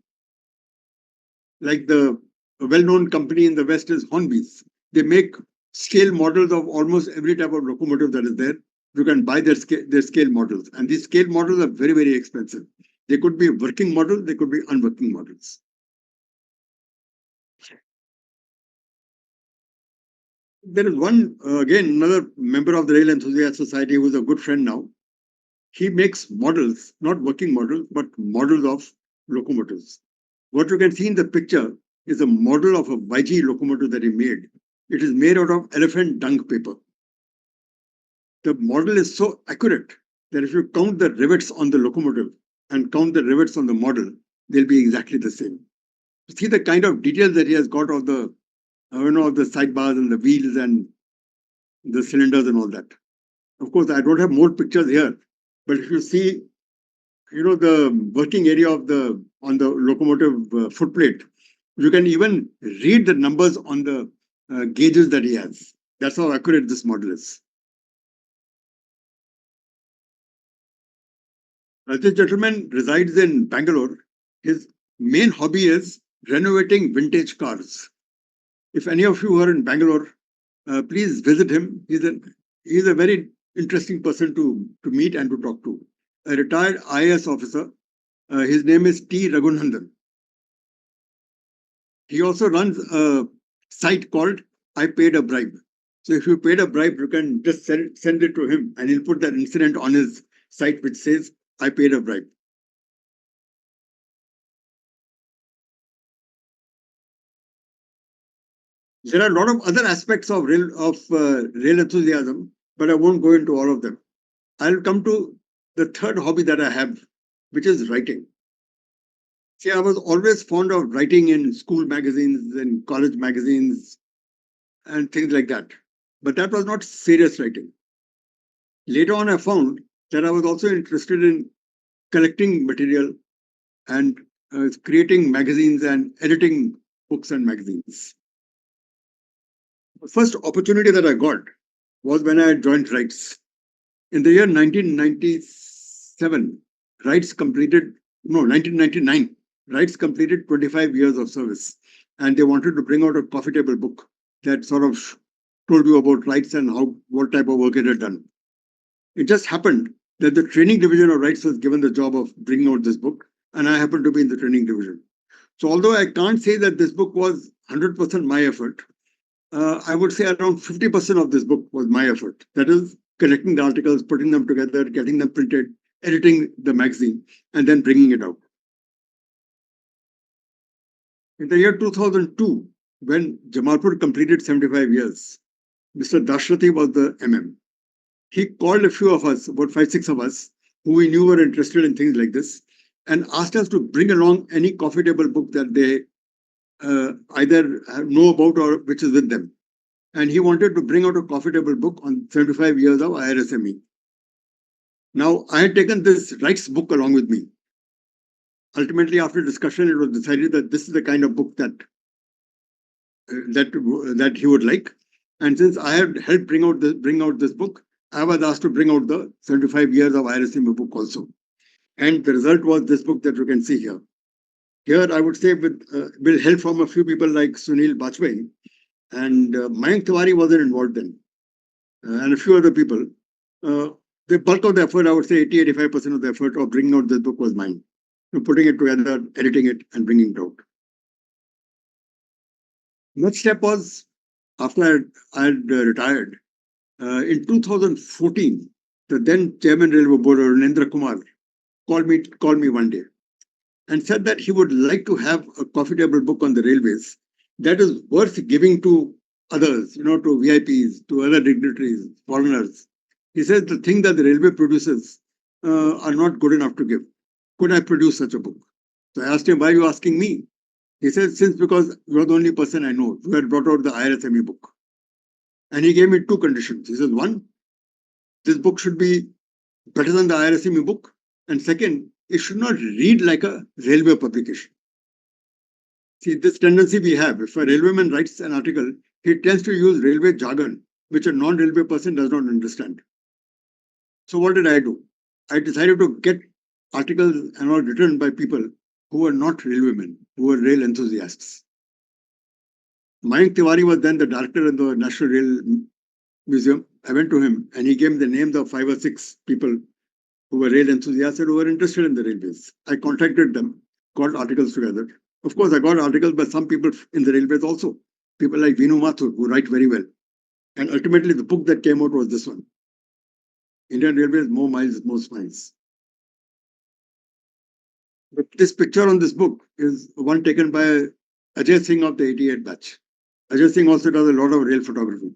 [SPEAKER 3] Like the well-known company in the West is Hornby's. They make scale models of almost every type of locomotive that is there. You can buy their scale models. And these scale models are very, very expensive. They could be working models, they could be unworking models. There is one, again, another member of the Rail Enthusiast Society who is a good friend now. He makes models, not working models, but models of locomotives. What you can see in the picture is a model of a YG locomotive that he made. It is made out of elephant dung paper. The model is so accurate that if you count the rivets on the locomotive and count the rivets on the model, they'll be exactly the same. You see the kind of details that he has got of the, of the sidebars and the wheels and the cylinders and all that. Of course, I don't have more pictures here, but if you see, the working area of on the locomotive footplate, you can even read the numbers on the gauges that he has. That's how accurate this model is. This gentleman resides in Bangalore. His main hobby is renovating vintage cars. If any of you are in Bangalore, please visit him. He's a very interesting person to meet and to talk to. A retired IAS officer. His name is T. Raghunandan. He also runs a site called I Paid a Bribe. So if you paid a bribe, you can just send it to him and he'll put that incident on his site which says, I paid a bribe. There are a lot of other aspects of rail enthusiasm, but I won't go into all of them. I'll come to the third hobby that I have, which is writing. See, I was always fond of writing in school magazines and college magazines and things like that. But that was not serious writing. Later on, I found that I was also interested in collecting material and creating magazines and editing books and magazines. The first opportunity that I got was when I joined Rights. In the year 1997, 1999, Rights completed 25 years of service. And they wanted to bring out a coffee table book that sort of told you about Rights and what type of work it had done. It just happened that the training division of Rights was given the job of bringing out this book, and I happened to be in the training division. So although I can't say that this book was 100% my effort, I would say around 50% of this book was my effort. That is, collecting the articles, putting them together, getting them printed, editing the magazine, and then bringing it out. In the year 2002, when Jamalpur completed 75 years, Mr. Dashrathi was the MM. He called a few of us, about 5-6 of us, who we knew were interested in things like this, and asked us to bring along any coffee table book that they either know about or which is with them. And he wanted to bring out a coffee table book on 75 years of IRSME. Now, I had taken this Rights book along with me. Ultimately, after discussion, it was decided that this is the kind of book that he would like. And since I had helped bring out this book, I was asked to bring out the 75 years of IRSME book also. And the result was this book that you can see here. Here, I would say with help from a few people like Sunil Bajpayee, and Mayank Tiwari wasn't involved then, and a few other people. The bulk of the effort, I would say 80-85% of the effort of bringing out this book was mine. Putting it together, editing it, and bringing it out. Next step was, after I had retired, in 2014, the then Chairman Railway Board, Narendra Kumar, called me one day and said that he would like to have a coffee table book on the railways that is worth giving to others, to VIPs, to other dignitaries, foreigners. He says the thing that the railway produces are not good enough to give. Could I produce such a book? So I asked him, why are you asking me? He said, because you're the only person I know who had brought out the IRSME book. And he gave me 2 conditions. He says, 1, this book should be better than the IRSME book. And second, it should not read like a railway publication. See, this tendency we have, if a railwayman writes an article, he tends to use railway jargon, which a non-railway person does not understand. So what did I do? I decided to get articles and all written by people who were not railwaymen, who were rail enthusiasts. Mayank Tiwari was then the director in the National Rail Museum. I went to him and he gave me the names of 5 or 6 people who were rail enthusiasts and who were interested in the railways. I contacted them, got articles together. Of course, I got articles by some people in the railways also. People like Vinu Mathur, who write very well. And ultimately, the book that came out was this one. Indian Railways, More Miles, More Smiles. But this picture on this book is one taken by Ajay Singh of the 88 batch. Ajay Singh also does a lot of rail photography.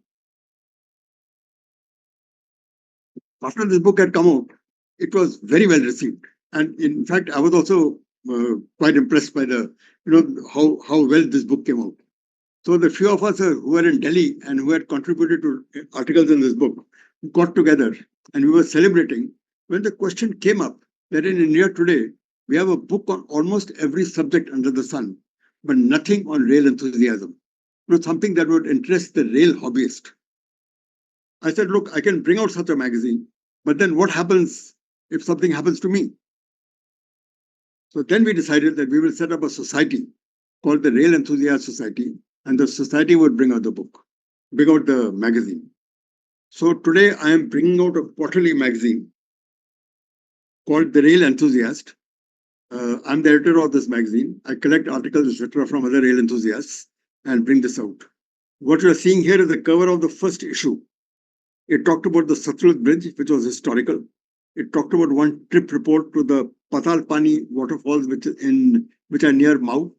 [SPEAKER 3] After this book had come out, it was very well received. And in fact, I was also quite impressed by the, how well this book came out. So the few of us who were in Delhi and who had contributed to articles in this book got together and we were celebrating when the question came up that in India today, we have a book on almost every subject under the sun, but nothing on rail enthusiasm. Something that would interest the rail hobbyist. I said, look, I can bring out such a magazine, but then what happens if something happens to me? So then we decided that we will set up a society called the Rail Enthusiast Society, and the society would bring out the book, bring out the magazine. So today I am bringing out a quarterly magazine called The Rail Enthusiast. I'm the editor of this magazine. I collect articles, etc., from other rail enthusiasts and bring this out. What you are seeing here is the cover of the first issue. It talked about the Satluj Bridge, which was historical. It talked about one trip report to the Patal Pani waterfalls, which are near Mau.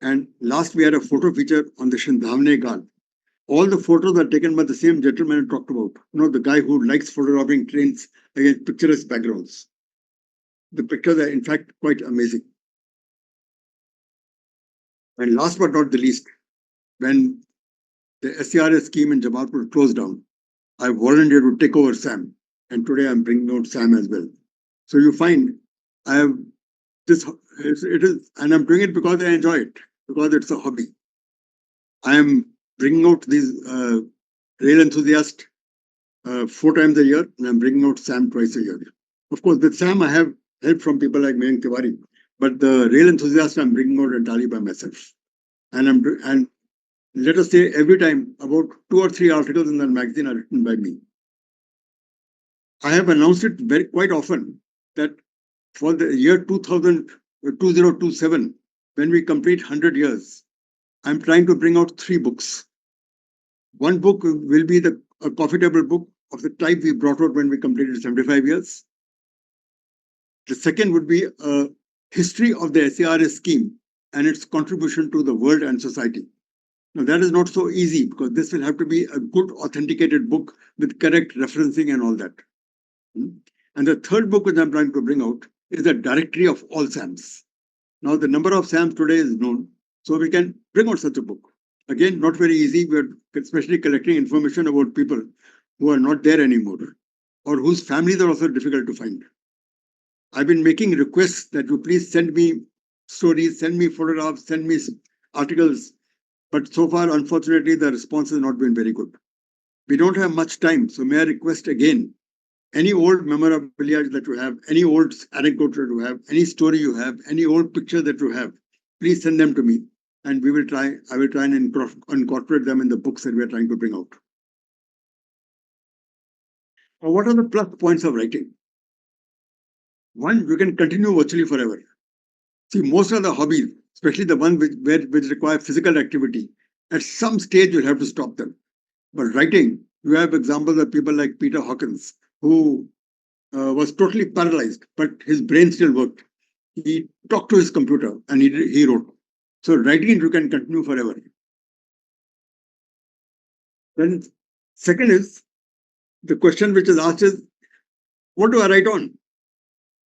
[SPEAKER 3] And last, we had a photo feature on the Shindhavne Ghat. All the photos are taken by the same gentleman I talked about. The guy who likes photographing trains against picturesque backgrounds. The pictures are, in fact, quite amazing. And last but not the least, when the SCRS scheme in Jamalpur closed down, I volunteered to take over SAM. And today I'm bringing out SAM as well. So you find I have this, and I'm doing it because I enjoy it, because it's a hobby. I am bringing out these rail enthusiasts 4 times a year, and I'm bringing out SAM twice a year. Of course, with SAM, I have help from people like Mayank Tiwari, but the rail enthusiast I'm bringing out entirely by myself. And let us say every time about 2 or 3 articles in that magazine are written by me. I have announced it quite often that for the year 2027, when we complete 100 years, I'm trying to bring out 3 books. One book will be a coffee table book of the type we brought out when we completed 75 years. The second would be a history of the SCRS scheme and its contribution to the world and society. Now, that is not so easy because this will have to be a good authenticated book with correct referencing and all that. And the third book which I'm trying to bring out is a directory of all SAMs. Now, the number of SAMs today is known, so we can bring out such a book. Again, not very easy. We're especially collecting information about people who are not there anymore or whose families are also difficult to find. I've been making requests that you please send me stories, send me photographs, send me articles. But so far, unfortunately, the response has not been very good. We don't have much time, so may I request again, any old memorabilia that you have, any old anecdote that you have, any story you have, any old picture that you have, please send them to me. And I will try and incorporate them in the books that we are trying to bring out. Now, what are the plus points of writing? One, you can continue virtually forever. See, most of the hobbies, especially the ones which require physical activity, at some stage you'll have to stop them. But writing, you have examples of people like Peter Hawkins, who was totally paralyzed, but his brain still worked. He talked to his computer and he wrote. So writing you can continue forever. Then second is, the question which is asked is, what do I write on?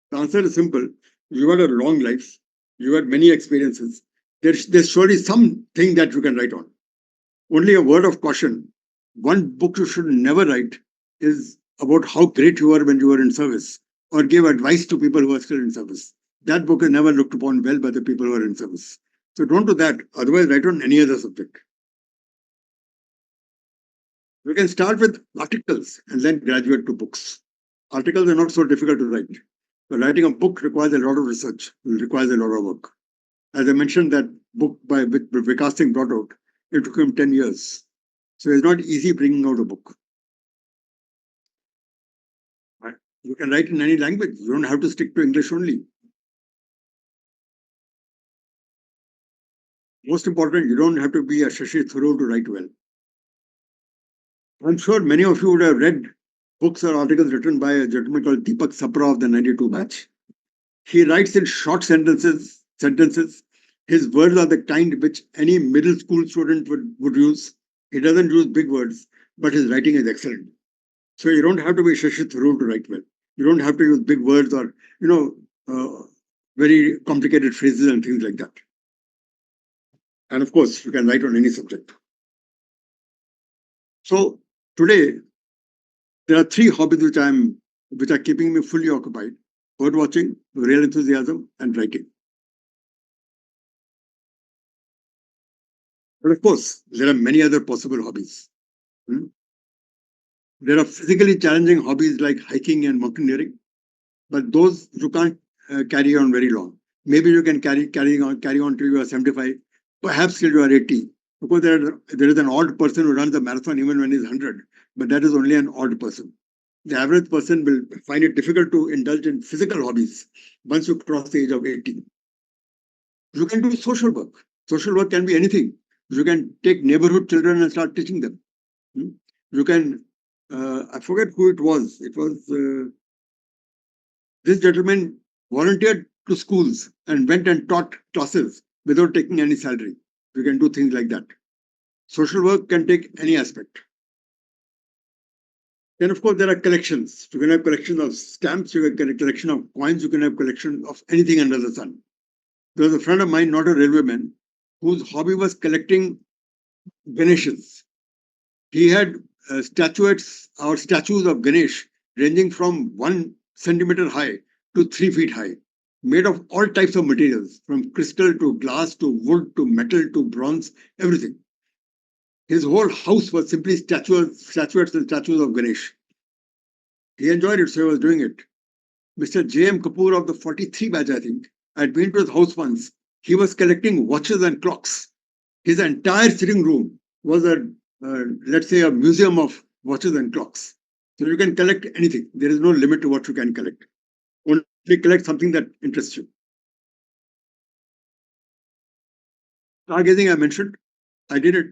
[SPEAKER 3] The answer is simple. You had a long life. You had many experiences. There's surely something that you can write on. Only a word of caution. One book you should never write is about how great you were when you were in service or give advice to people who are still in service. That book is never looked upon well by the people who are in service. So don't do that. Otherwise, write on any other subject. You can start with articles and then graduate to books. Articles are not so difficult to write. But writing a book requires a lot of research, requires a lot of work. As I mentioned, that book by which Vikas Singh brought out, it took him 10 years. So it's not easy bringing out a book. Right? You can write in any language. You don't have to stick to English only. Most important, you don't have to be a Shashi Tharoor to write well. I'm sure many of you would have read books or articles written by a gentleman called Deepak Sapra of the 92 batch. He writes in short sentences. His words are the kind which any middle school student would use. He doesn't use big words, but his writing is excellent. So you don't have to be Shashi Tharoor to write well. You don't have to use big words or, very complicated phrases and things like that. And of course, you can write on any subject. So today, there are 3 hobbies which are keeping me fully occupied: bird watching, real enthusiasm, and writing. But of course, there are many other possible hobbies. There are physically challenging hobbies like hiking and mountaineering, but those you can't carry on very long. Maybe you can carry on till you are 75, perhaps till you are 80. Because there is an odd person who runs a marathon even when he's 100, but that is only an odd person. The average person will find it difficult to indulge in physical hobbies once you cross the age of 80. You can do social work. Social work can be anything. You can take neighborhood children and start teaching them. You can, I forget who it was. It was this gentleman volunteered to schools and went and taught classes without taking any salary. You can do things like that. Social work can take any aspect. Then, of course, there are collections. You can have collection of stamps, you can get a collection of coins, you can have collection of anything under the sun. There was a friend of mine, not a railwayman, whose hobby was collecting Ganeshas. He had statues of Ganesh ranging from 1 centimeter high to 3 feet high, made of all types of materials, from crystal to glass to wood to metal to bronze, everything. His whole house was simply statuettes and statues of Ganesh. He enjoyed it, so he was doing it. Mr. J.M. Kapoor of the 43 batch, I think, I had been to his house once. He was collecting watches and clocks. His entire sitting room was let's say, a museum of watches and clocks. So you can collect anything. There is no limit to what you can collect. Only collect something that interests you. Stargazing, I mentioned. I did it.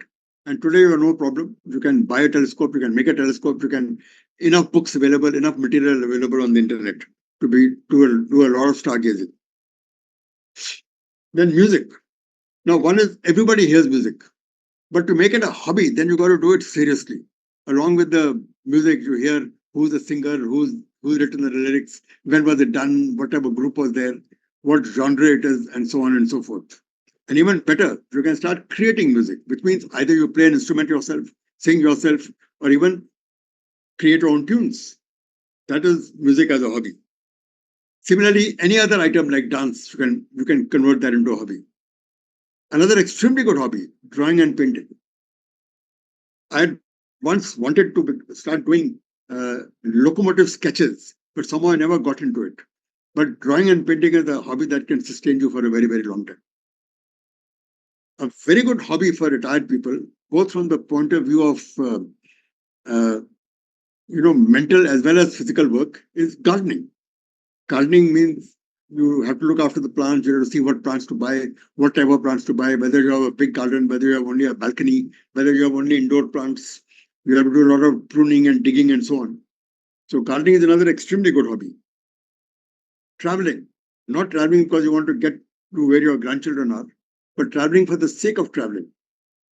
[SPEAKER 3] And today you have no problem. You can buy a telescope, you can make a telescope, you can enough books available, enough material available on the internet to do a lot of stargazing. Then music. Now, one is everybody hears music, but to make it a hobby, then you got to do it seriously. Along with the music, you hear who's the singer, who's written the lyrics, when was it done, what type of group was there, what genre it is, and so on and so forth. And even better, you can start creating music, which means either you play an instrument yourself, sing yourself, or even create your own tunes. That is music as a hobby. Similarly, any other item like dance, you can convert that into a hobby. Another extremely good hobby, drawing and painting. I had once wanted to start doing locomotive sketches, but somehow I never got into it. But drawing and painting is a hobby that can sustain you for a very, very long time. A very good hobby for retired people, both from the point of view of mental as well as physical work, is gardening. Gardening means you have to look after the plants, you have to see what plants to buy, what type of plants to buy, whether you have a big garden, whether you have only a balcony, whether you have only indoor plants. You have to do a lot of pruning and digging and so on. So gardening is another extremely good hobby. Traveling. Not traveling because you want to get to where your grandchildren are, but traveling for the sake of traveling.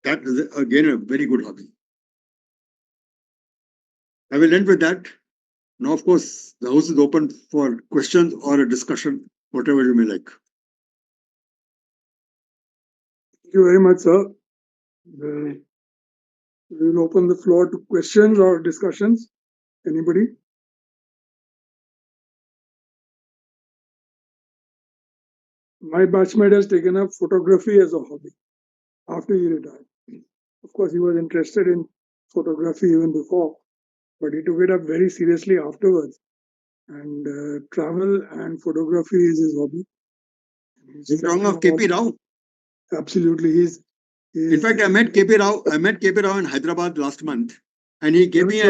[SPEAKER 3] That is, again, a very good hobby. I will end with that. Now, of course, the house is open for questions or a discussion, whatever you may like.
[SPEAKER 1] Thank you very much, sir. We will open the floor to questions or discussions. Anybody? My batchmate has taken up photography as a hobby after he retired. Of course, he was interested in photography even before, but he took it up very seriously afterwards. And travel and photography is his hobby.
[SPEAKER 3] He's talking of KP Rao.
[SPEAKER 1] Absolutely,
[SPEAKER 3] In fact, I met KP Rao in Hyderabad last month, and he gave me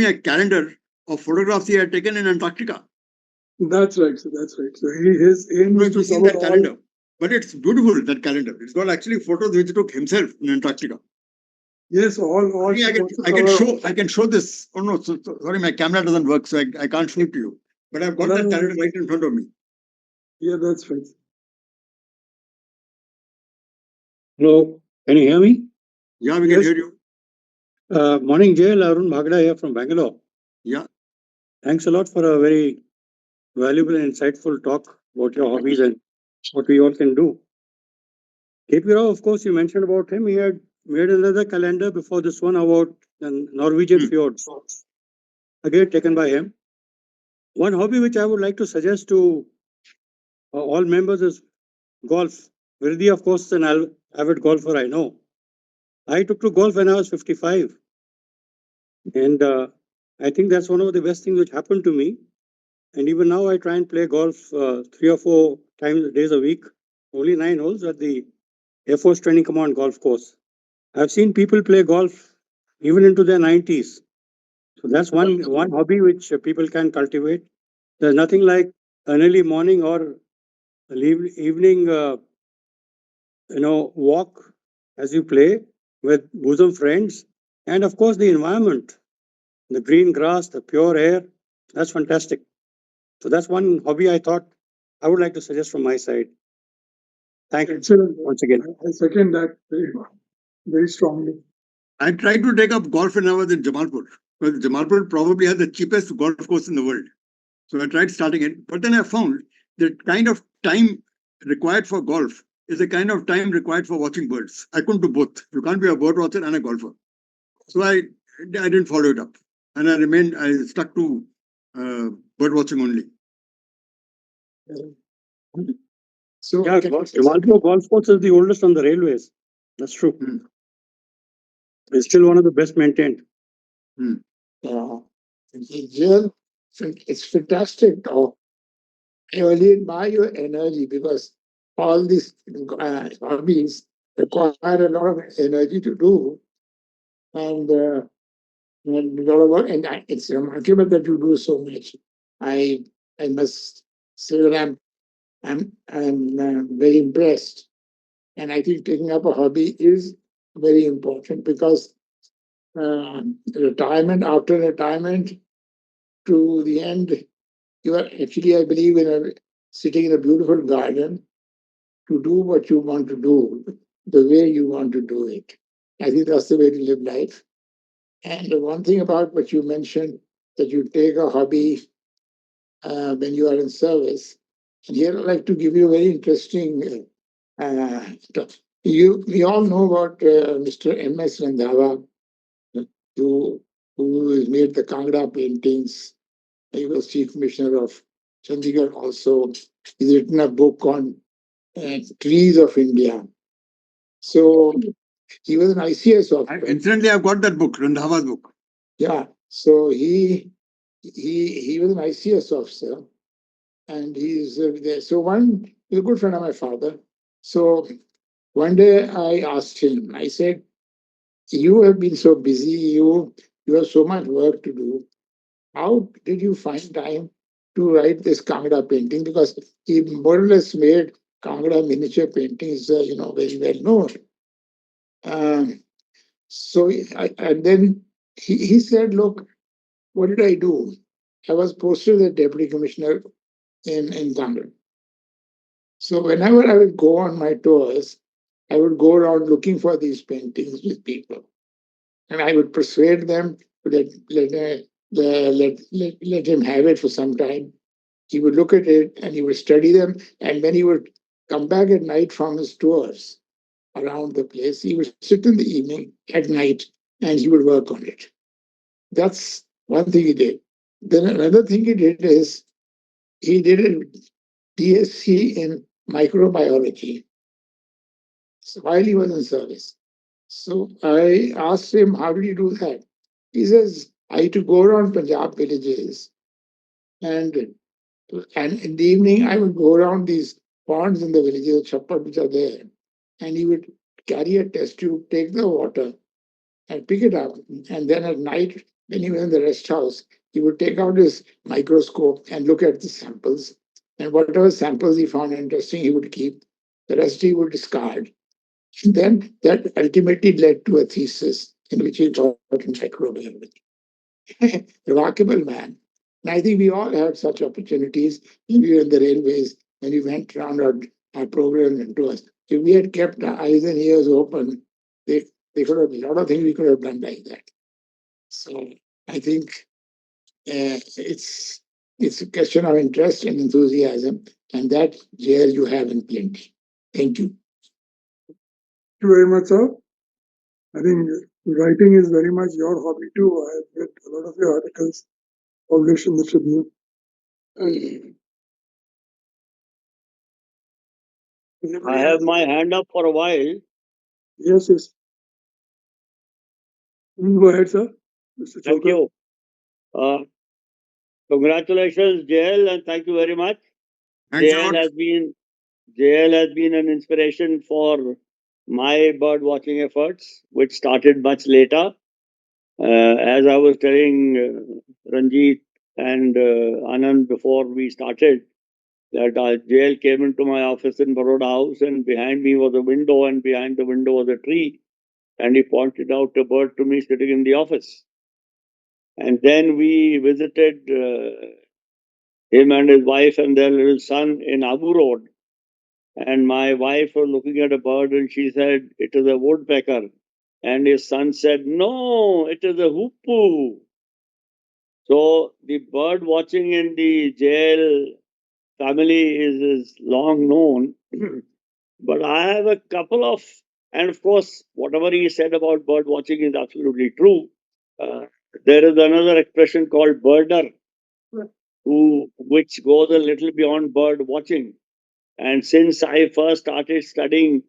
[SPEAKER 3] a calendar of photographs he had taken in Antarctica.
[SPEAKER 1] That's right. So his aim is to
[SPEAKER 3] cover that calendar. But it's beautiful, that calendar. It's got actually photos which he took himself in Antarctica.
[SPEAKER 1] Yes,
[SPEAKER 3] I can show this. Oh no, sorry, my camera doesn't work, so I can't show it to you. But I've got that calendar right in front of me.
[SPEAKER 1] Yeah, that's right.
[SPEAKER 4] Hello, can you hear me?
[SPEAKER 3] Yeah, we can hear you.
[SPEAKER 4] Morning, JL. Arun Bhagda here from Bangalore.
[SPEAKER 3] Yeah.
[SPEAKER 4] Thanks a lot for a very valuable and insightful talk about your hobbies and what we all can do. KP Rao, of course, you mentioned about him. He had made another calendar before this one about the Norwegian fjords. Again, taken by him. One hobby which I would like to suggest to all members is golf. Virdi, of course, is an avid golfer, I know. I took to golf when I was 55. And I think that's one of the best things which happened to me. And even now, I try and play golf 3 or 4 days a week. Only 9 holes at the Air Force Training Command golf course. I've seen people play golf even into their 90s. So that's one hobby which people can cultivate. There's nothing like an early morning or an evening, walk as you play with bosom friends, and of course the environment, the green grass, the pure air. That's fantastic. So that's one hobby I thought I would like to suggest from my side. Thank you.
[SPEAKER 1] Excellent.
[SPEAKER 4] Once again.
[SPEAKER 1] I second that very strongly.
[SPEAKER 3] I tried to take up golf when I was in Jamalpur, because Jamalpur probably has the cheapest golf course in the world. So I tried starting it, but then I found that kind of time required for golf is the kind of time required for watching birds. I couldn't do both. You can't be a bird watcher and a golfer. So I didn't follow it up, and I stuck to bird watching only.
[SPEAKER 1] So
[SPEAKER 4] Yeah, Jamalpur golf course is the oldest on the railways. That's true. It's still one of the best maintained.
[SPEAKER 5] JL, it's fantastic. I really admire your energy because all these hobbies require a lot of energy to do, and a lot of work. And it's remarkable that you do so much. I must say that I'm very impressed, and I think taking up a hobby is very important because after retirement to the end, you are actually, I believe, sitting in a beautiful garden to do what you want to do, the way you want to do it. I think that's the way to live life. And the one thing about what you mentioned, that you take a hobby when you are in service. And here I'd like to give you a very interesting talk. We all know about Mr. M.S. Randhawa, who has made the Kangra paintings. He was chief commissioner of Chandigarh also. He's written a book on trees of India. So he was an ICS officer.
[SPEAKER 3] Incidentally, I've got that book, Randhava's book.
[SPEAKER 5] Yeah. So he was an ICS officer, and he's there. So he's a good friend of my father. So one day I asked him. I said, "You have been so busy. You have so much work to do. How did you find time to write this Kangra painting?" Because he more or less made Kangra miniature paintings, very well known. And then he said, "Look, what did I do? I was posted as deputy commissioner in Kangra. So whenever I would go on my tours, I would go around looking for these paintings with people, and I would persuade them to let him have it for some time. He would look at it and he would study them, and when he would come back at night from his tours around the place, he would sit in the evening at night and he would work on it. That's one thing he did. Then another thing he did is he did a DSc in microbiology while he was in service. So I asked him, how did you do that? He says, I used to go around Punjab villages and in the evening I would go around these ponds in the villages, chappas which are there, and he would carry a test tube, take the water and pick it up. And then at night, when he was in the rest house, he would take out his microscope and look at the samples. And whatever samples he found interesting, he would keep. The rest he would discard. And then that ultimately led to a thesis in which he taught in microbiology. Remarkable man. And I think we all had such opportunities when we were in the railways, when we went around our programs and tours. If we had kept our eyes and ears open, they could have, a lot of things we could have done like that. So I think it's a question of interest and enthusiasm, and that JL you have in plenty. Thank you.
[SPEAKER 1] Thank you very much, sir. I think writing is very much your hobby too. I have read a lot of your articles published in the Tribune.
[SPEAKER 6] I have my hand up for a while.
[SPEAKER 1] Yes, yes. Go ahead, sir. Mr.
[SPEAKER 6] Thank
[SPEAKER 1] Chopra.
[SPEAKER 6] you. Congratulations, JL, and thank you very much.
[SPEAKER 3] Thanks a
[SPEAKER 6] JL
[SPEAKER 3] lot.
[SPEAKER 6] has been JL has been an inspiration for my bird watching efforts, which started much later. As I was telling Ranjit and Anand before we started, that JL came into my office in Baroda House, and behind me was a window, and behind the window was a tree, and he pointed out a bird to me sitting in the office. And then we visited him and his wife and their little son in Abu Road. And my wife was looking at a bird and she said, it is a woodpecker. And his son said, no, it is a hoopoe. So the bird watching in the jail family is long known. But I have a couple of, and of course, whatever he said about bird watching is absolutely true. There is another expression called birder, which goes a little beyond bird watching. And since I first started studying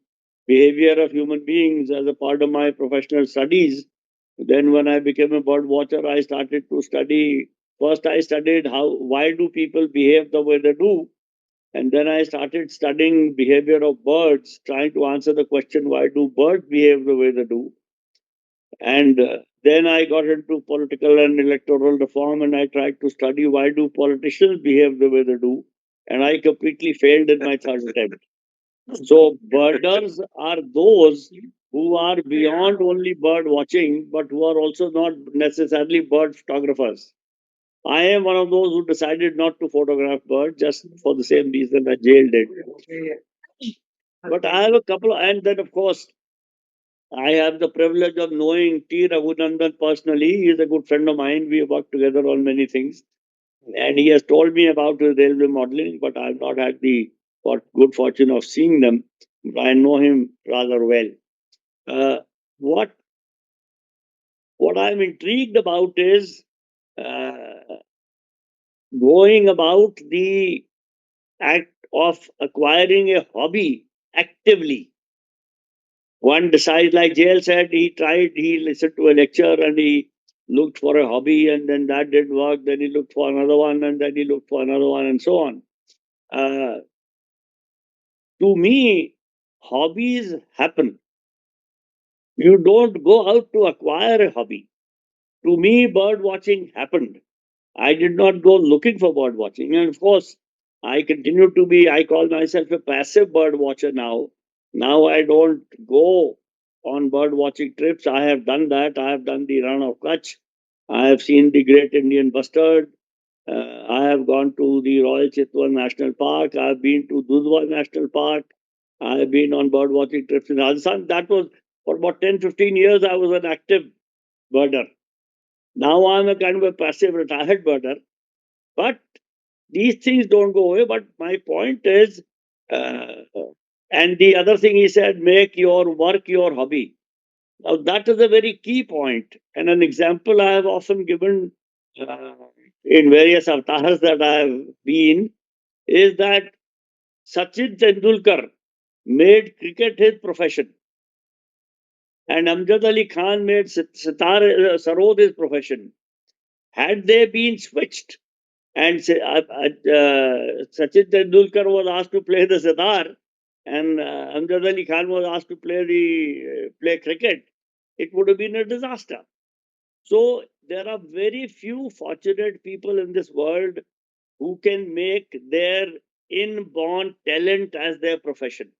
[SPEAKER 6] behavior of human beings as a part of my professional studies, then when I became a bird watcher, I started to study. First, I studied why do people behave the way they do, and then I started studying behavior of birds, trying to answer the question, why do birds behave the way they do? And then I got into political and electoral reform, and I tried to study why do politicians behave the way they do, and I completely failed in my third attempt. So birders are those who are beyond only bird watching, but who are also not necessarily bird photographers. I am one of those who decided not to photograph birds just for the same reason that JL did. But I have a couple, and then of course, I have the privilege of knowing T. Raghunandan personally. He is a good friend of mine. We have worked together on many things. And he has told me about his railway modeling, but I have not had the good fortune of seeing them. But I know him rather well. Uh, what I'm intrigued about is uh, going about the act of acquiring a hobby actively. One decides, like JL said, he listened to a lecture and he looked for a hobby, and then that didn't work. Then he looked for another one, and then he looked for another one, and so on. To me, hobbies happen. You don't go out to acquire a hobby. To me, bird watching happened. I did not go looking for bird watching. And of course, I call myself a passive bird watcher now. Now I don't go on bird watching trips. I have done that. I have done the run of Kutch. I have seen the great Indian bustard. I have gone to the Royal Chitwan National Park. I have been to Dudhwa National Park. I have been on bird watching trips in Rajasthan. That was for about 10, 15 years. I was an active birder. Now I'm a kind of a passive retired birder. But these things don't go away. But my point is, uh, and the other thing he said, make your work your hobby. Now that is a very key point. And an example I have often given in various avatars that I have been is that Sachin Tendulkar made cricket his profession. And Amjad Ali Khan made Sarod his profession. Had they been switched, and Sachin Tendulkar was asked to play the sitar, and Amjad Ali Khan was asked to play cricket, it would have been a disaster. So there are very few fortunate people in this world who can make their inborn talent as their profession.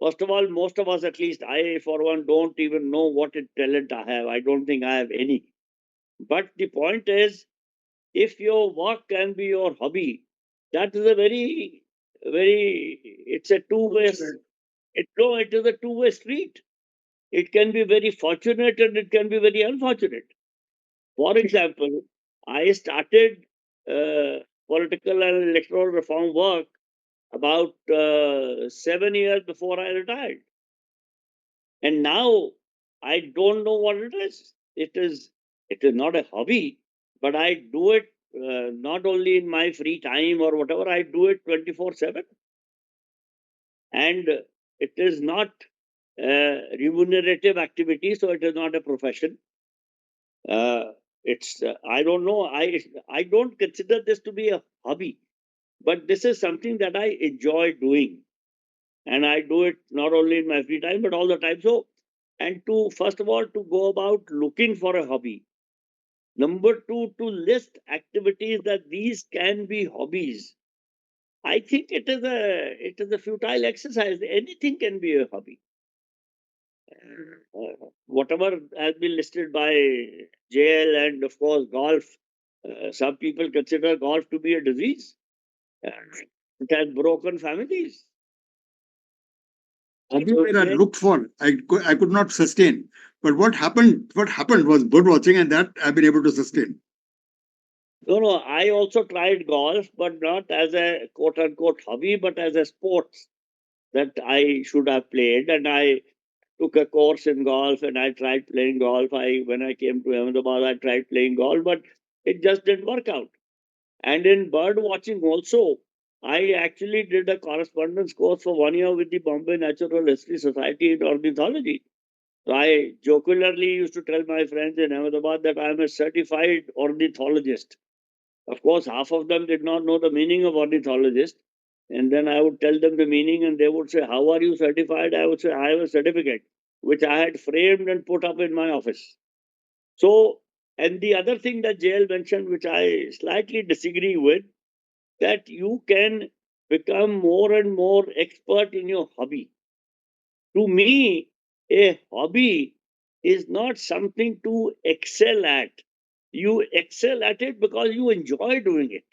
[SPEAKER 6] First of all, most of us, at least I, for one, don't even know what talent I have. I don't think I have any. But the point is, if your work can be your hobby, that is a it's a two-way, it is a two-way street. It can be very fortunate and it can be very unfortunate. For example, I started political and electoral reform work about 7 years before I retired. And now I don't know what it is. It is not a hobby, but I do it not only in my free time or whatever, I do it 24/7. And it is not remunerative activity, so it is not a profession. It's I don't know. I don't consider this to be a hobby, but this is something that I enjoy doing, and I do it not only in my free time but all the time. So, and to first of all to go about looking for a hobby. Number two, to list activities that these can be hobbies. I think it is a futile exercise. Anything can be a hobby. Whatever has been listed by JL and of course golf. Some people consider golf to be a disease. It has broken families.
[SPEAKER 3] Hobby where I looked for, I could not sustain. But what happened was bird watching, and that I've been able to sustain.
[SPEAKER 6] No, I also tried golf, but not as a quote unquote hobby, but as a sport that I should have played. And I took a course in golf and I tried playing golf. When I came to Ahmedabad, I tried playing golf, but it just didn't work out. And in bird watching also, I actually did a correspondence course for 1 year with the Bombay Natural History Society in ornithology. So I jocularly used to tell my friends in Ahmedabad that I am a certified ornithologist. Of course, half of them did not know the meaning of ornithologist. And then I would tell them the meaning, and they would say, "How are you certified?" I would say, "I have a certificate," which I had framed and put up in my office. So, and the other thing that JL mentioned, which I slightly disagree with, that you can become more and more expert in your hobby. To me, a hobby is not something to excel at. You excel at it because you enjoy doing it.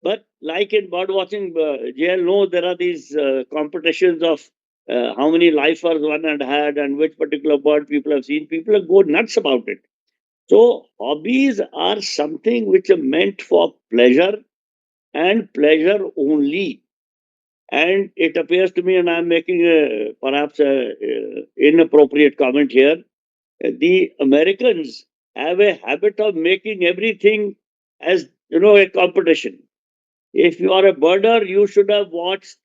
[SPEAKER 6] But like in bird watching, JL knows there are these competitions of how many lifers one had and which particular bird people have seen. People go nuts about it. So hobbies are something which are meant for pleasure and pleasure only. And it appears to me, and I'm making perhaps a inappropriate comment here, the Americans have a habit of making everything as a competition. If you are a birder, you should have watched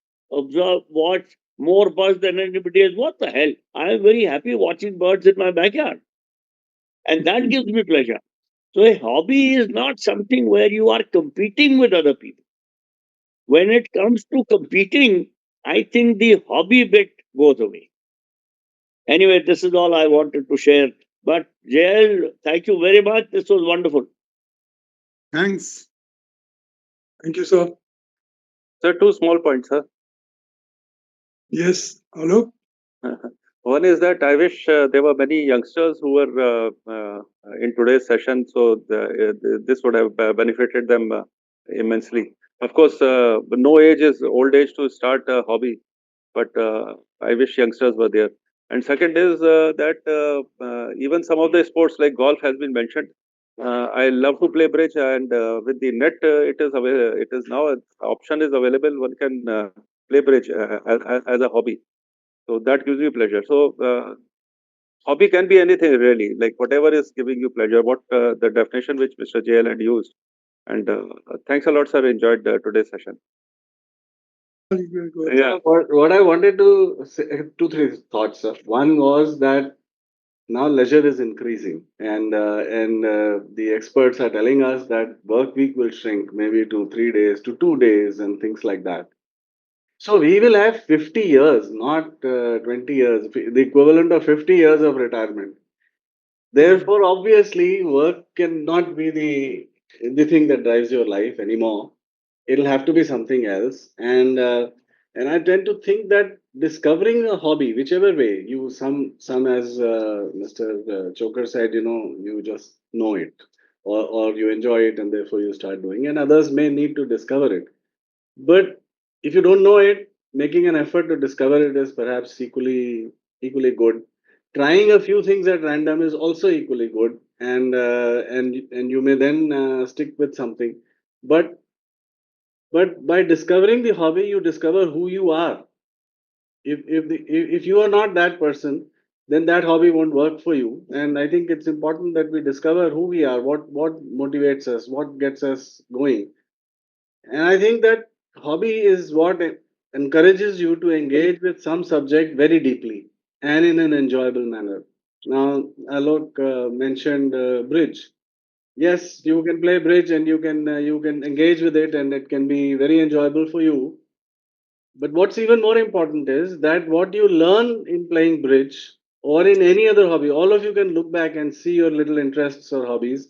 [SPEAKER 6] more birds than anybody else. What the hell? I am very happy watching birds in my backyard. And that gives me pleasure. So a hobby is not something where you are competing with other people. When it comes to competing, I think the hobby bit goes away. Anyway, this is all I wanted to share. But JL, thank you very much. This was wonderful.
[SPEAKER 3] Thanks.
[SPEAKER 1] Thank you, sir.
[SPEAKER 2] Sir, two small points, sir.
[SPEAKER 1] Yes, Alok.
[SPEAKER 2] One is that I wish there were many youngsters who were in today's session, so this would have benefited them immensely. Of course, no age is old age to start a hobby, but I wish youngsters were there. And second is that even some of the sports like golf has been mentioned. I love to play bridge, and with the net, it is now an option is available. One can play bridge as a hobby. So that gives you pleasure. So hobby can be anything really, like whatever is giving you pleasure. What the definition which Mr. JL had used. And thanks a lot, sir. Enjoyed today's session.
[SPEAKER 1] You go ahead.
[SPEAKER 2] Yeah.
[SPEAKER 7] What I wanted to say, two, three thoughts, sir. One was that now leisure is increasing, and the experts are telling us that work week will shrink maybe to 3 days to 2 days and things like that. So we will have 50 years, not 20 years, the equivalent of 50 years of retirement. Therefore, obviously, work cannot be the thing that drives your life anymore. It'll have to be something else, and I tend to think that discovering a hobby, whichever way you some as Mr. Choker said, you just know it, or you enjoy it, and therefore you start doing, and others may need to discover it. But if you don't know it, making an effort to discover it is perhaps equally good. Trying a few things at random is also equally good, and you may then stick with something. But by discovering the hobby, you discover who you are. If you are not that person, then that hobby won't work for you. And I think it's important that we discover who we are, what motivates us, what gets us going. And I think that hobby is what encourages you to engage with some subject very deeply and in an enjoyable manner. Now, Alok mentioned bridge. Yes, you can play bridge and you can engage with it, and it can be very enjoyable for you. But what's even more important is that what you learn in playing bridge or in any other hobby, all of you can look back and see your little interests or hobbies.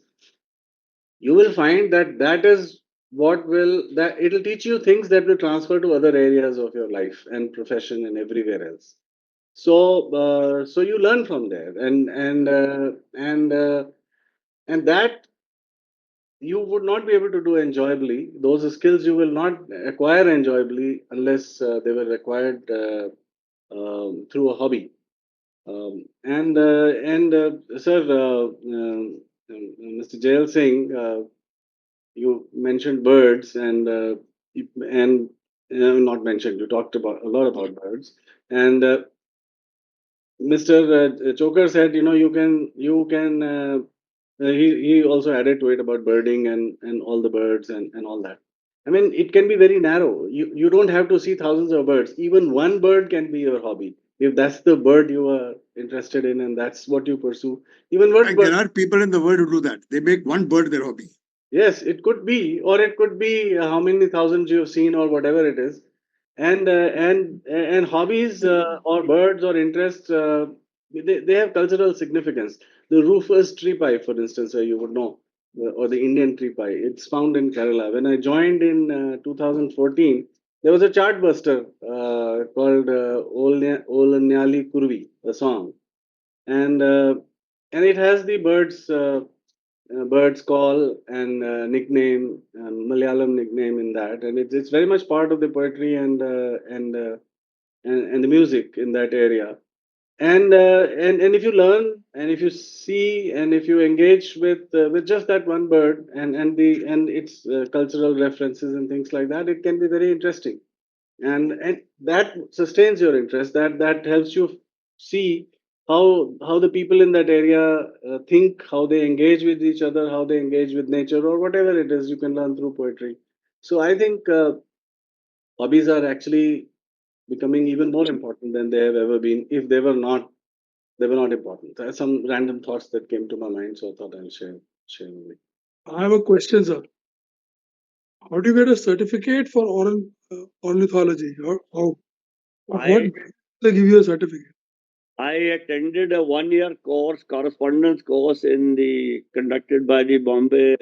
[SPEAKER 7] You will find that that is what will that it'll teach you things that will transfer to other areas of your life and profession and everywhere else. So you learn from there, and that you would not be able to do enjoyably. Those skills you will not acquire enjoyably unless they were acquired through a hobby. Sir, Mr. JL Singh, you mentioned birds, and not mentioned. You talked about a lot about birds, and Mr. Choker said, you can. He also added to it about birding and all the birds and all that. I mean, it can be very narrow. You don't have to see thousands of birds. Even one bird can be your hobby. If that's the bird you are interested in and that's what you pursue. Even what
[SPEAKER 3] Like, there are people in the world who do that. They make one bird their hobby.
[SPEAKER 7] Yes, it could be, or it could be how many thousands you have seen, or whatever it is, and hobbies or birds or interests, they have cultural significance. The rufous tree pie, for instance, you would know, or the Indian tree pie. It's found in Kerala. When I joined in 2014, there was a chartbuster called Olanyali Kurvi, a song, and it has the bird's call and nickname, Malayalam nickname in that, and it's very much part of the poetry and the music in that area. And if you learn and if you see and if you engage with just that one bird and its cultural references and things like that, it can be very interesting, and that sustains your interest. That helps you see how the people in that area think, how they engage with each other, how they engage with nature, or whatever it is you can learn through poetry. So I think hobbies are actually becoming even more important than they have ever been. If they were not important. There are some random thoughts that came to my mind, so I thought I'll share with you.
[SPEAKER 1] I have a question, sir. How do you get a certificate for ornithology? What
[SPEAKER 6] I
[SPEAKER 1] they give you a certificate?
[SPEAKER 6] I attended a 1 year course, correspondence course conducted by the Bombay,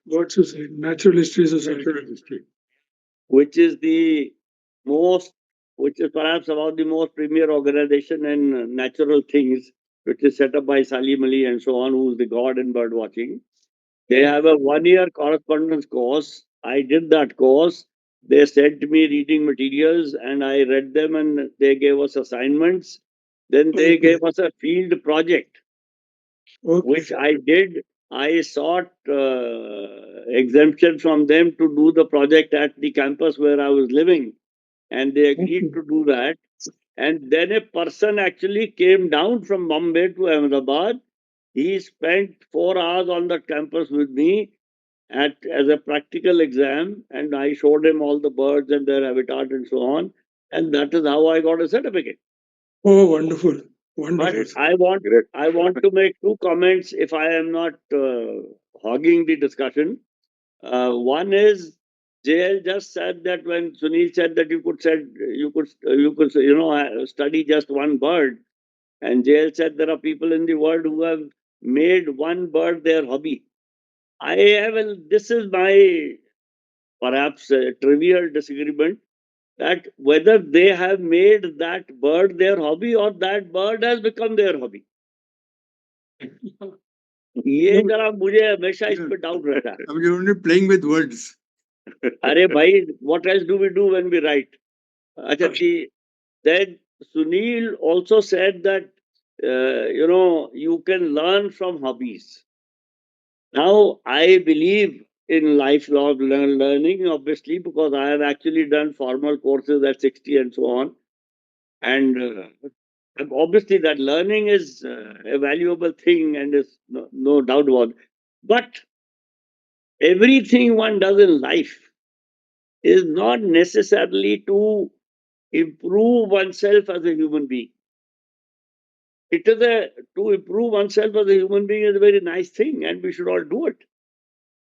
[SPEAKER 1] What to say? Natural History Society.
[SPEAKER 3] Natural history.
[SPEAKER 6] which is the most, which is perhaps about the most premier organization in natural things, which is set up by Salim Ali and so on, who's the god in bird watching. They have a 1 year correspondence course. I did that course. They sent me reading materials and I read them and they gave us assignments. Then they
[SPEAKER 1] Okay.
[SPEAKER 6] gave us a field project,
[SPEAKER 1] Okay.
[SPEAKER 6] which I did. I sought exemption from them to do the project at the campus where I was living, and they agreed
[SPEAKER 1] Okay.
[SPEAKER 6] to do that. And then a person actually came down from Bombay to Ahmedabad. He spent 4 hours on the campus with me as a practical exam, and I showed him all the birds and their habitat and so on. And that is how I got a certificate.
[SPEAKER 1] Oh, wonderful. Wonderful.
[SPEAKER 6] But I want to make two comments if I am not hogging the discussion. One is JL just said that when Sunil said that you could study just one bird, and JL said there are people in the world who have made one bird their hobby. This is my perhaps trivial disagreement, that whether they have made that bird their hobby or that bird has become their hobby. ये जरा मुझे हमेशा इस पे doubt रहता है.
[SPEAKER 3] I mean, you're only playing with words.
[SPEAKER 6] अरे भाई, what else do we do when we write? अच्छा, then Sunil also said that you can learn from hobbies. Now I believe in lifelong learning, obviously, because I have actually done formal courses at 60 and so on, and obviously that learning is a valuable thing and is no doubt about it. But everything one does in life is not necessarily to improve oneself as a human being. To improve oneself as a human being is a very nice thing, and we should all do it.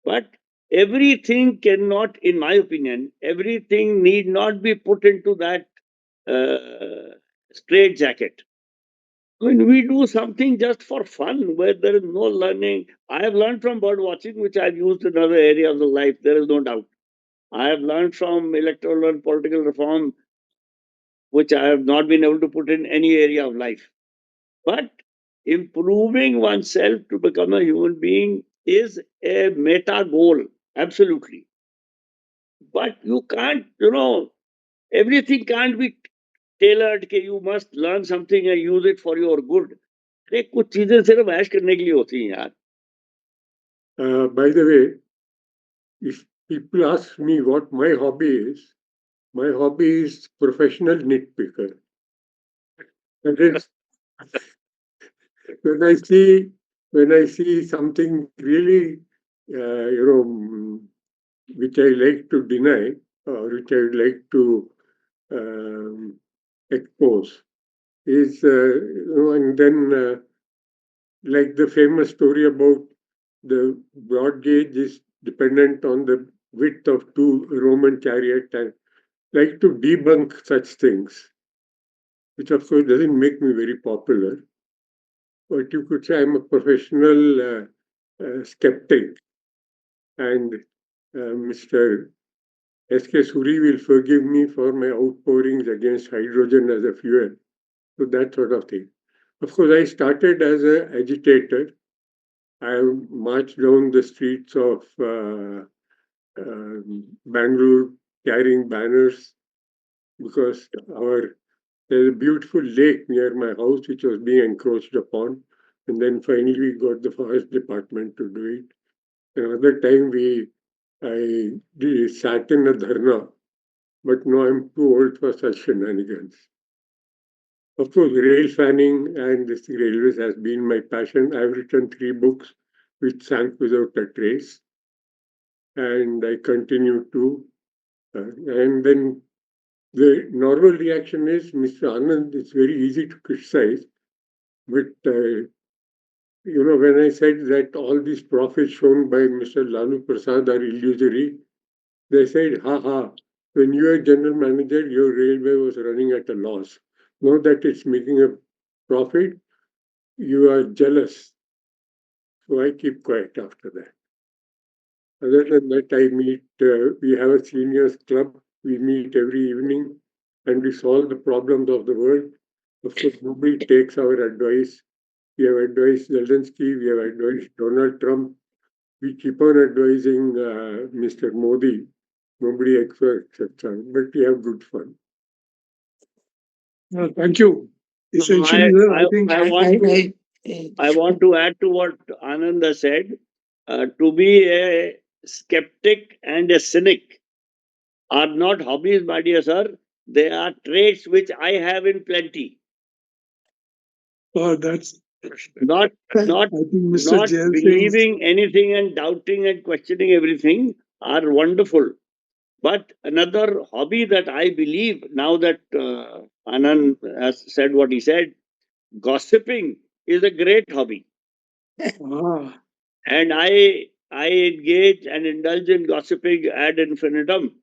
[SPEAKER 6] But everything cannot, in my opinion, everything need not be put into that straight jacket. When we do something just for fun, where there is no learning, I have learned from bird watching, which I've used in other areas of life, there is no doubt. I have learned from electoral and political reform, which I have not been able to put in any area of life. But improving oneself to become a human being is a meta goal, absolutely. But you can't, everything can't be tailored कि you must learn something and use it for your good. अरे कुछ चीजें सिर्फ ऐश करने के लिए होती हैं यार.
[SPEAKER 8] By the way, if people ask me what my hobby is professional nitpicker. That is, when I see something really, which I like to deny or which I would like to expose, is and then like the famous story about the broad gauge is dependent on the width of two Roman chariot, and like to debunk such things, which of course doesn't make me very popular. But you could say I'm a professional skeptic, and Mr. S.K. Suri will forgive me for my outpourings against hydrogen as a fuel. So that sort of thing. Of course, I started as an agitator. I marched down the streets of Bangalore carrying banners because there's a beautiful lake near my house which was being encroached upon. And then finally we got the forest department to do it. Another time I sat in a dharna, but no, I'm too old for such shenanigans. Of course, rail fanning and this railways has been my passion. I've written 3 books which sank without a trace. And I continue to. And then the normal reaction is, Mr. Anand, it's very easy to criticize. But, when I said that all these profits shown by Mr. Lalu Prasad are illusory, they said, ha, when you were general manager, your railway was running at a loss. Now that it's making a profit, you are jealous. So I keep quiet after that. Other than that, we have a seniors club. We meet every evening and we solve the problems of the world. Of course, nobody takes our advice. We have advised Zelensky, we have advised Donald Trump. We keep on advising Mr. Modi. Nobody accepts us, but we have good fun.
[SPEAKER 1] Thank you. Essentially, I think
[SPEAKER 6] I want to add to what Anand has said. To be a skeptic and a cynic are not hobbies, my dear sir. They are traits which I have in plenty.
[SPEAKER 1] that's
[SPEAKER 6] Not
[SPEAKER 1] I think Mr.
[SPEAKER 6] not
[SPEAKER 1] JL Singh,
[SPEAKER 6] believing anything and doubting and questioning everything are wonderful. But another hobby that I believe, now that Anand has said what he said, gossiping is a great hobby.
[SPEAKER 1] Ah,
[SPEAKER 6] And I engage and indulge in gossiping ad infinitum.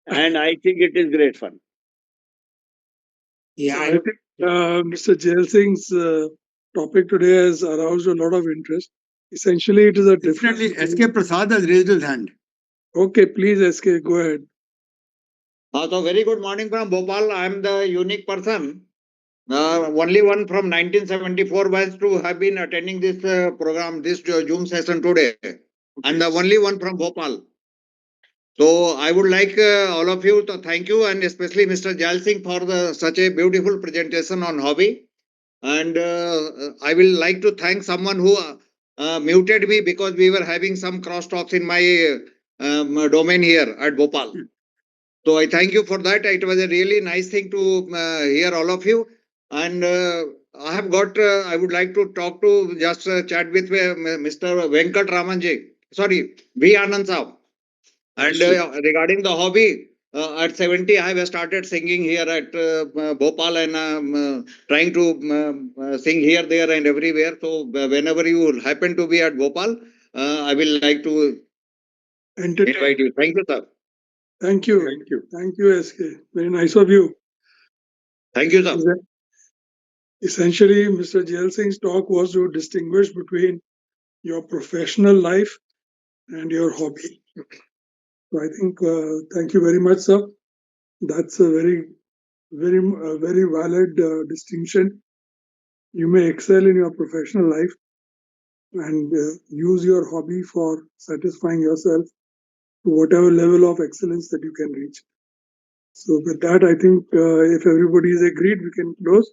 [SPEAKER 6] And I think it is great fun.
[SPEAKER 5] Yeah,
[SPEAKER 1] I think Mr. JL Singh's topic today has aroused a lot of interest. Essentially, it is a difference.
[SPEAKER 3] Definitely, S.K. Prasad has raised his hand.
[SPEAKER 1] Okay, please, SK, go ahead.
[SPEAKER 9] So very good morning from Bhopal. I am the unique person. Only one from 1974 was to have been attending this program, this Zoom session today. And the only one from Bhopal. So I would like all of you to thank you, and especially Mr. JL Singh for such a beautiful presentation on hobby. And I will like to thank someone who muted me because we were having some crosstalks in my domain here at Bhopal. So I thank you for that. It was a really nice thing to hear all of you. And I have got, I would like to talk to, just chat with Mr. Venkat Ramanji. Sorry, V. Anand Saab. And regarding the hobby, at 70, I have started singing here at Bhopal, and trying to sing here, there, and everywhere. So whenever you happen to be at Bhopal, I will like to invite you. Thank you, sir.
[SPEAKER 1] Thank you.
[SPEAKER 8] Thank you.
[SPEAKER 1] Thank you, SK. Very nice of you.
[SPEAKER 9] Thank you, sir.
[SPEAKER 1] Essentially, Mr. JL Singh's talk was to distinguish between your professional life and your hobby. So I think, thank you very much, sir. That's a very valid distinction. You may excel in your professional life and use your hobby for satisfying yourself to whatever level of excellence that you can reach. So with that, I think if everybody is agreed, we can close.